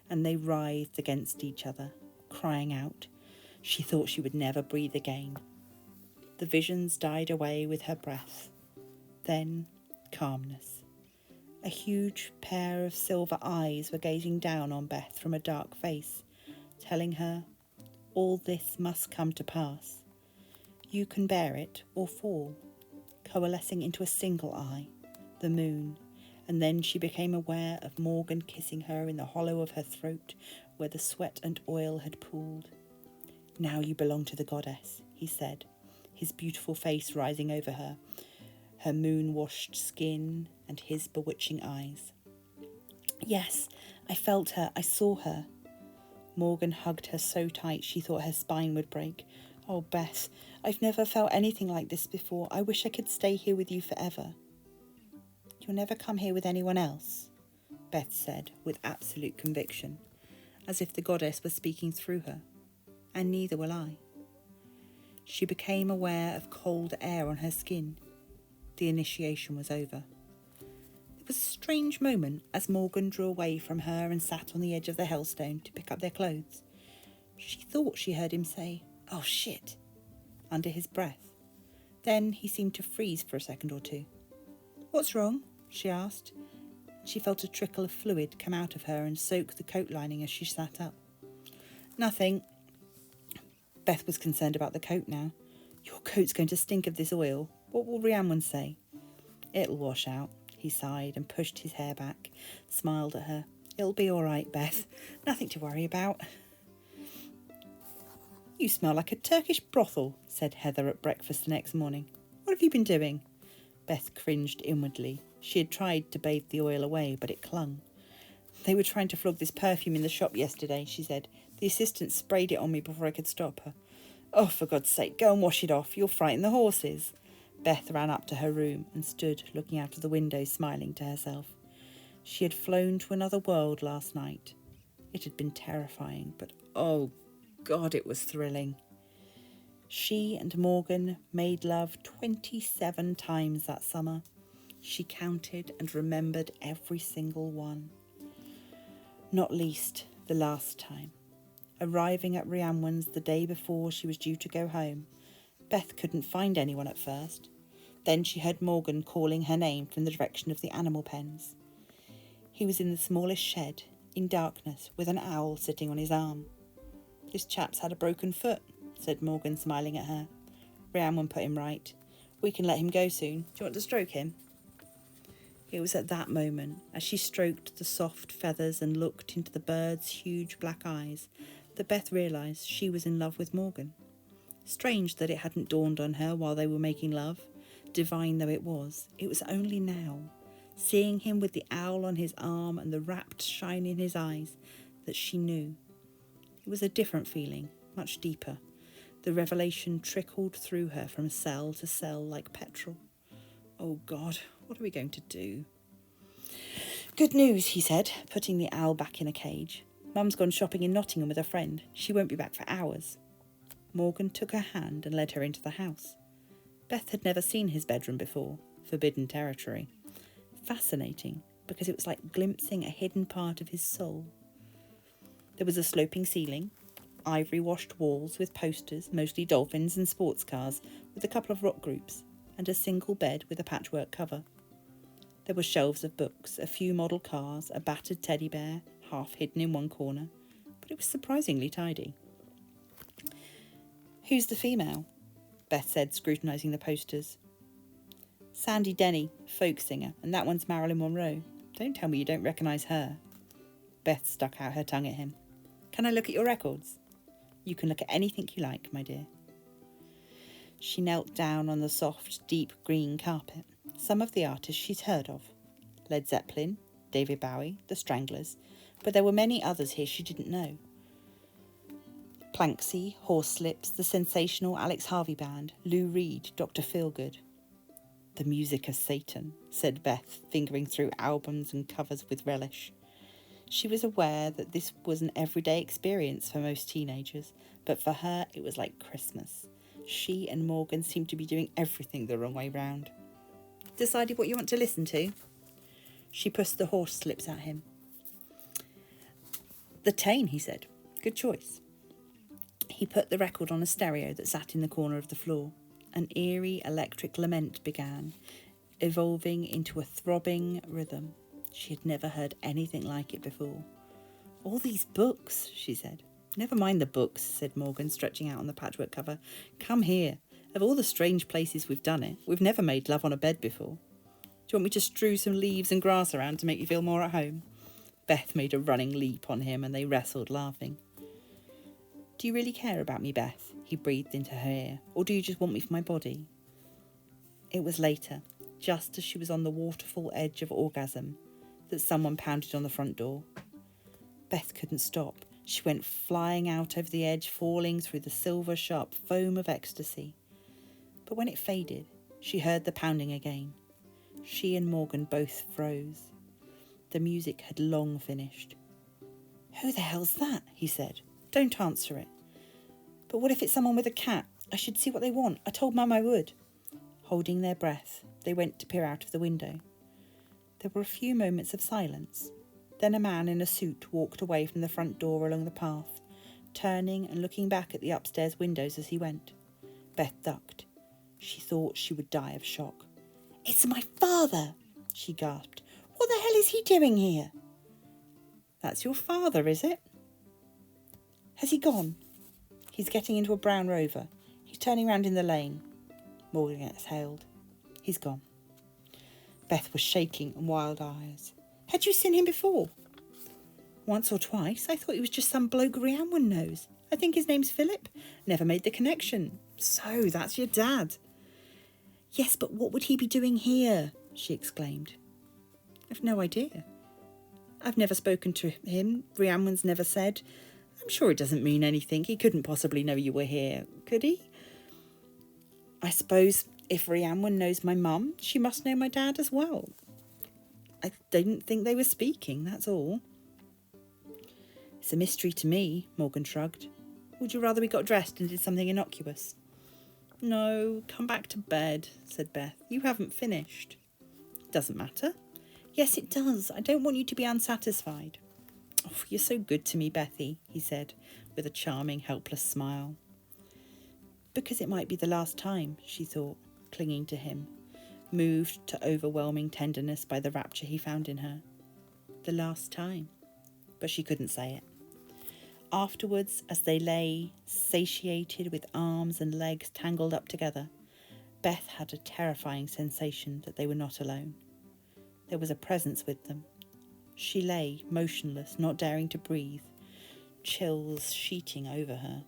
[SPEAKER 1] And they writhed against each other, crying out. She thought she would never breathe again. The visions died away with her breath. Then calmness. A huge pair of silver eyes were gazing down on Beth from a dark face, telling her, "All this must come to pass. You can bear it or fall," coalescing into a single eye, the moon. And then she became aware of Morgan kissing her in the hollow of her throat where the sweat and oil had pooled. "Now you belong to the goddess," he said, his beautiful face rising over her, her moon-washed skin and his bewitching eyes. "Yes, I felt her, I saw her." Morgan hugged her so tight she thought her spine would break. "Oh, Beth, I've never felt anything like this before. I wish I could stay here with you forever." "You'll never come here with anyone else," Beth said with absolute conviction, as if the goddess was speaking through her. "And neither will I." She became aware of cold air on her skin. The initiation was over. It was a strange moment as Morgan drew away from her and sat on the edge of the hellstone to pick up their clothes. She thought she heard him say, "Oh shit," under his breath. Then he seemed to freeze for a second or two. "What's wrong?" she asked. She felt a trickle of fluid come out of her and soak the coat lining as she sat up. "Nothing." Beth was concerned about the coat now. "Your coat's going to stink of this oil. What will Rhiannon say?" "It'll wash out," he sighed and pushed his hair back, smiled at her. "It'll be all right, Beth. Nothing to worry about." "You smell like a Turkish brothel," said Heather at breakfast the next morning. "What have you been doing?" Beth cringed inwardly. She had tried to bathe the oil away, but it clung. "They were trying to flog this perfume in the shop yesterday," she said. "The assistant sprayed it on me before I could stop her." "Oh, for God's sake, go and wash it off. You'll frighten the horses." Beth ran up to her room and stood looking out of the window, smiling to herself. She had flown to another world last night. It had been terrifying, but oh God, it was thrilling. She and Morgan made love 27 times that summer. She counted and remembered every single one. Not least the last time. Arriving at Rhiannon's the day before she was due to go home, Beth couldn't find anyone at first. Then she heard Morgan calling her name from the direction of the animal pens. He was in the smallest shed, in darkness, with an owl sitting on his arm. "This chap's had a broken foot," said Morgan, smiling at her. Rhiannon put him right. "We can let him go soon. Do you want to stroke him?" It was at that moment, as she stroked the soft feathers and looked into the bird's huge black eyes, that Beth realised she was in love with Morgan. Strange that it hadn't dawned on her while they were making love. Divine though it was only now, seeing him with the owl on his arm and the rapt shine in his eyes, that she knew. It was a different feeling, much deeper. The revelation trickled through her from cell to cell like petrol. "Oh God, what are we going to do?" "Good news," he said, putting the owl back in a cage. "Mum's gone shopping in Nottingham with a friend. She won't be back for hours." Morgan took her hand and led her into the house. Beth had never seen his bedroom before. Forbidden territory. Fascinating, because it was like glimpsing a hidden part of his soul. There was a sloping ceiling, ivory-washed walls with posters, mostly dolphins and sports cars, with a couple of rock groups, and a single bed with a patchwork cover. There were shelves of books, a few model cars, a battered teddy bear, half hidden in one corner, but it was surprisingly tidy. "Who's the female?" Beth said, scrutinising the posters. "Sandy Denny, folk singer, and that one's Marilyn Monroe. Don't tell me you don't recognise her." Beth stuck out her tongue at him. "Can I look at your records?" "You can look at anything you like, my dear." She knelt down on the soft, deep green carpet. Some of the artists she'd heard of. Led Zeppelin, David Bowie, The Stranglers, but there were many others here she didn't know. Planksy, Horselips, the sensational Alex Harvey Band, Lou Reed, Dr. Feelgood. "The music of Satan," said Beth, fingering through albums and covers with relish. She was aware that this was an everyday experience for most teenagers, but for her it was like Christmas. She and Morgan seemed to be doing everything the wrong way round. "Decided what you want to listen to?" She pushed the Horselips at him. "The Tane," he said. "Good choice." He put the record on a stereo that sat in the corner of the floor. An eerie electric lament began, evolving into a throbbing rhythm. She had never heard anything like it before. "All these books," she said. "Never mind the books," said Morgan, stretching out on the patchwork cover. "Come here. Of all the strange places we've done it, we've never made love on a bed before. Do you want me to strew some leaves and grass around to make you feel more at home?" Beth made a running leap on him and they wrestled, laughing. "Do you really care about me, Beth?" he breathed into her ear. "Or do you just want me for my body?" It was later, just as she was on the waterfall edge of orgasm, that someone pounded on the front door. Beth couldn't stop. She went flying out over the edge, falling through the silver-sharp foam of ecstasy. But when it faded, she heard the pounding again. She and Morgan both froze. The music had long finished. "Who the hell's that?" he said. "Don't answer it." "But what if it's someone with a cat? I should see what they want. I told Mum I would." Holding their breath, they went to peer out of the window. There were a few moments of silence. Then a man in a suit walked away from the front door along the path, turning and looking back at the upstairs windows as he went. Beth ducked. She thought she would die of shock. "It's my father!" she gasped. "What the hell is he doing here?" "That's your father, is it?" "Has he gone?" "He's getting into a brown Rover. He's turning round in the lane." Morgan exhaled. "He's gone." Beth was shaking and wild eyes. "Had you seen him before?" "Once or twice. I thought he was just some bloke Rhiannon knows. I think his name's Philip. Never made the connection. So that's your dad. Yes, but what would he be doing here? She exclaimed. I've no idea. I've never spoken to him. Rhiannon's never said. I'm sure it doesn't mean anything. He couldn't possibly know you were here, could he? I suppose if Rhiannon knows my mum, she must know my dad as well. I didn't think they were speaking, that's all. It's a mystery to me, Morgan shrugged. Would you rather we got dressed and did something innocuous? No, come back to bed, said Beth. You haven't finished. Doesn't matter. Yes, it does. I don't want you to be unsatisfied. Oh, you're so good to me, Bethy, he said, with a charming, helpless smile. Because it might be the last time, she thought, clinging to him, moved to overwhelming tenderness by the rapture he found in her. The last time. But she couldn't say it. Afterwards, as they lay, satiated with arms and legs tangled up together, Beth had a terrifying sensation that they were not alone. There was a presence with them. She lay, motionless, not daring to breathe, chills sheeting over her.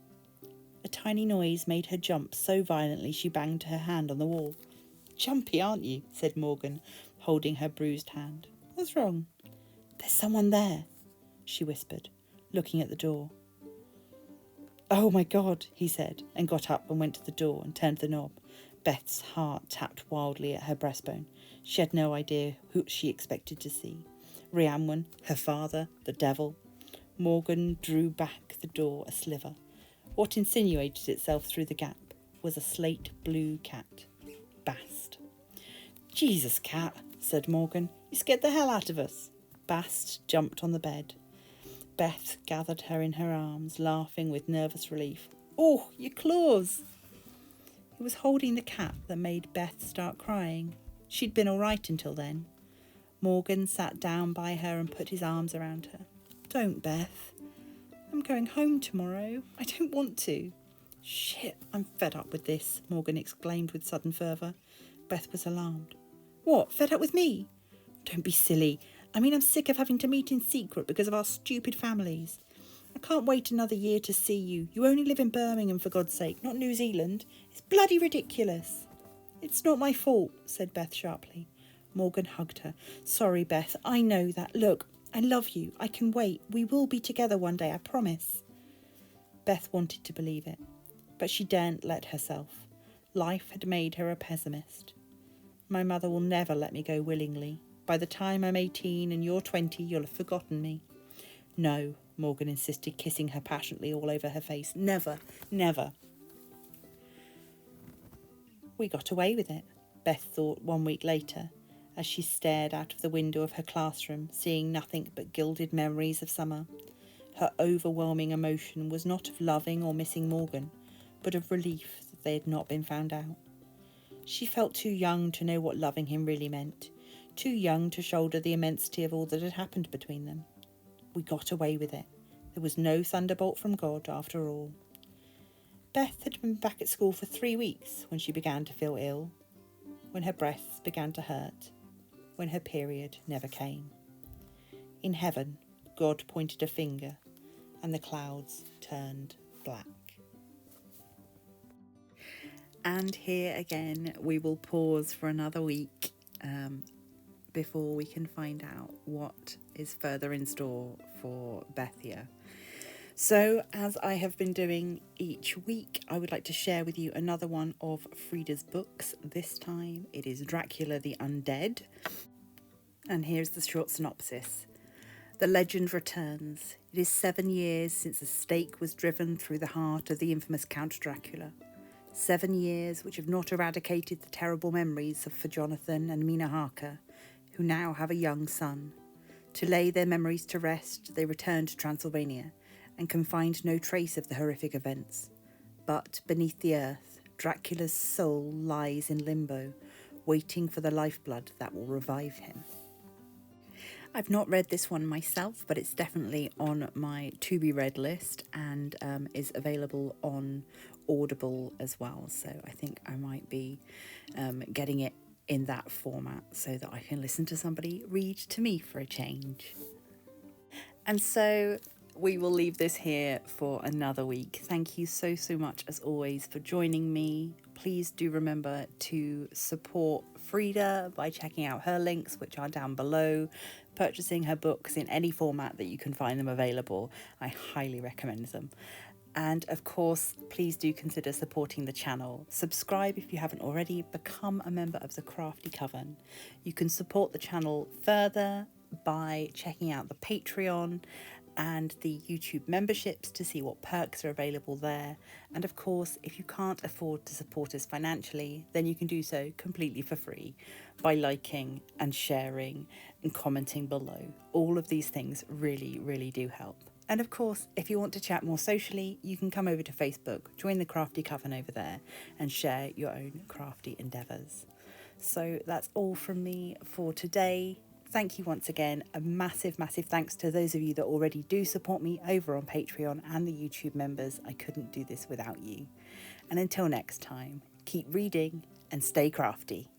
[SPEAKER 1] A tiny noise made her jump so violently she banged her hand on the wall. Jumpy, aren't you? Said Morgan, holding her bruised hand. What's wrong? There's someone there, she whispered, looking at the door. Oh my God, he said, and got up and went to the door and turned the knob. Beth's heart tapped wildly at her breastbone. She had no idea who she expected to see. Rhiannon, her father, the devil. Morgan drew back the door a sliver. What insinuated itself through the gap was a slate blue cat. Bast. Jesus, cat, said Morgan. You scared the hell out of us. Bast jumped on the bed. Beth gathered her in her arms, laughing with nervous relief. Oh, your claws! It was holding the cat that made Beth start crying. She'd been all right until then. Morgan sat down by her and put his arms around her. Don't, Beth. I'm going home tomorrow. I don't want to. Shit, I'm fed up with this, Morgan exclaimed with sudden fervour. Beth was alarmed. What, fed up with me? Don't be silly. I mean, I'm sick of having to meet in secret because of our stupid families. I can't wait another year to see you. You only live in Birmingham, for God's sake, not New Zealand. It's bloody ridiculous. It's not my fault, said Beth sharply. Morgan hugged her. Sorry, Beth, I know that. Look, I love you. I can wait. We will be together one day, I promise. Beth wanted to believe it, but she daren't let herself. Life had made her a pessimist. My mother will never let me go willingly. By the time I'm 18 and you're 20, you'll have forgotten me. No, Morgan insisted, kissing her passionately all over her face. Never, never. We got away with it, Beth thought 1 week later, as she stared out of the window of her classroom, seeing nothing but gilded memories of summer. Her overwhelming emotion was not of loving or missing Morgan, but of relief that they had not been found out. She felt too young to know what loving him really meant, too young to shoulder the immensity of all that had happened between them. We got away with it. There was no thunderbolt from God after all. Beth had been back at school for 3 weeks when she began to feel ill, when her breasts began to hurt, when her period never came. In heaven, God pointed a finger and the clouds turned black. And here again, we will pause for another week before we can find out what is further in store for Bethia. So, as I have been doing each week, I would like to share with you another one of Freda's books. This time it is Dracula the Undead. And here's the short synopsis. The legend returns. It is 7 years since a stake was driven through the heart of the infamous Count Dracula. 7 years which have not eradicated the terrible memories of for Jonathan and Mina Harker, who now have a young son. To lay their memories to rest, they returned to Transylvania and can find no trace of the horrific events. But beneath the earth, Dracula's soul lies in limbo, waiting for the lifeblood that will revive him. I've not read this one myself, but it's definitely on my to-be-read list and is available on Audible as well. So I think I might be getting it in that format so that I can listen to somebody read to me for a change. And so we will leave this here for another week. Thank you so much, as always, for joining me. Please do remember to support Freda by checking out her links, which are down below, purchasing her books in any format that you can find them available. I highly recommend them. And of course, please do consider supporting the channel. Subscribe if you haven't already, become a member of the Crafty Coven. You can support the channel further by checking out the Patreon and the YouTube memberships to see what perks are available there. And of course, if you can't afford to support us financially, then you can do so completely for free by liking and sharing and commenting below. All of these things really do help. And of course, if you want to chat more socially, you can come over to Facebook, join the Crafty Coven over there, and share your own crafty endeavours. So that's all from me for today. Thank you once again. A massive thanks to those of you that already do support me over on Patreon and the YouTube members. I couldn't do this without you. And until next time, keep reading and stay crafty.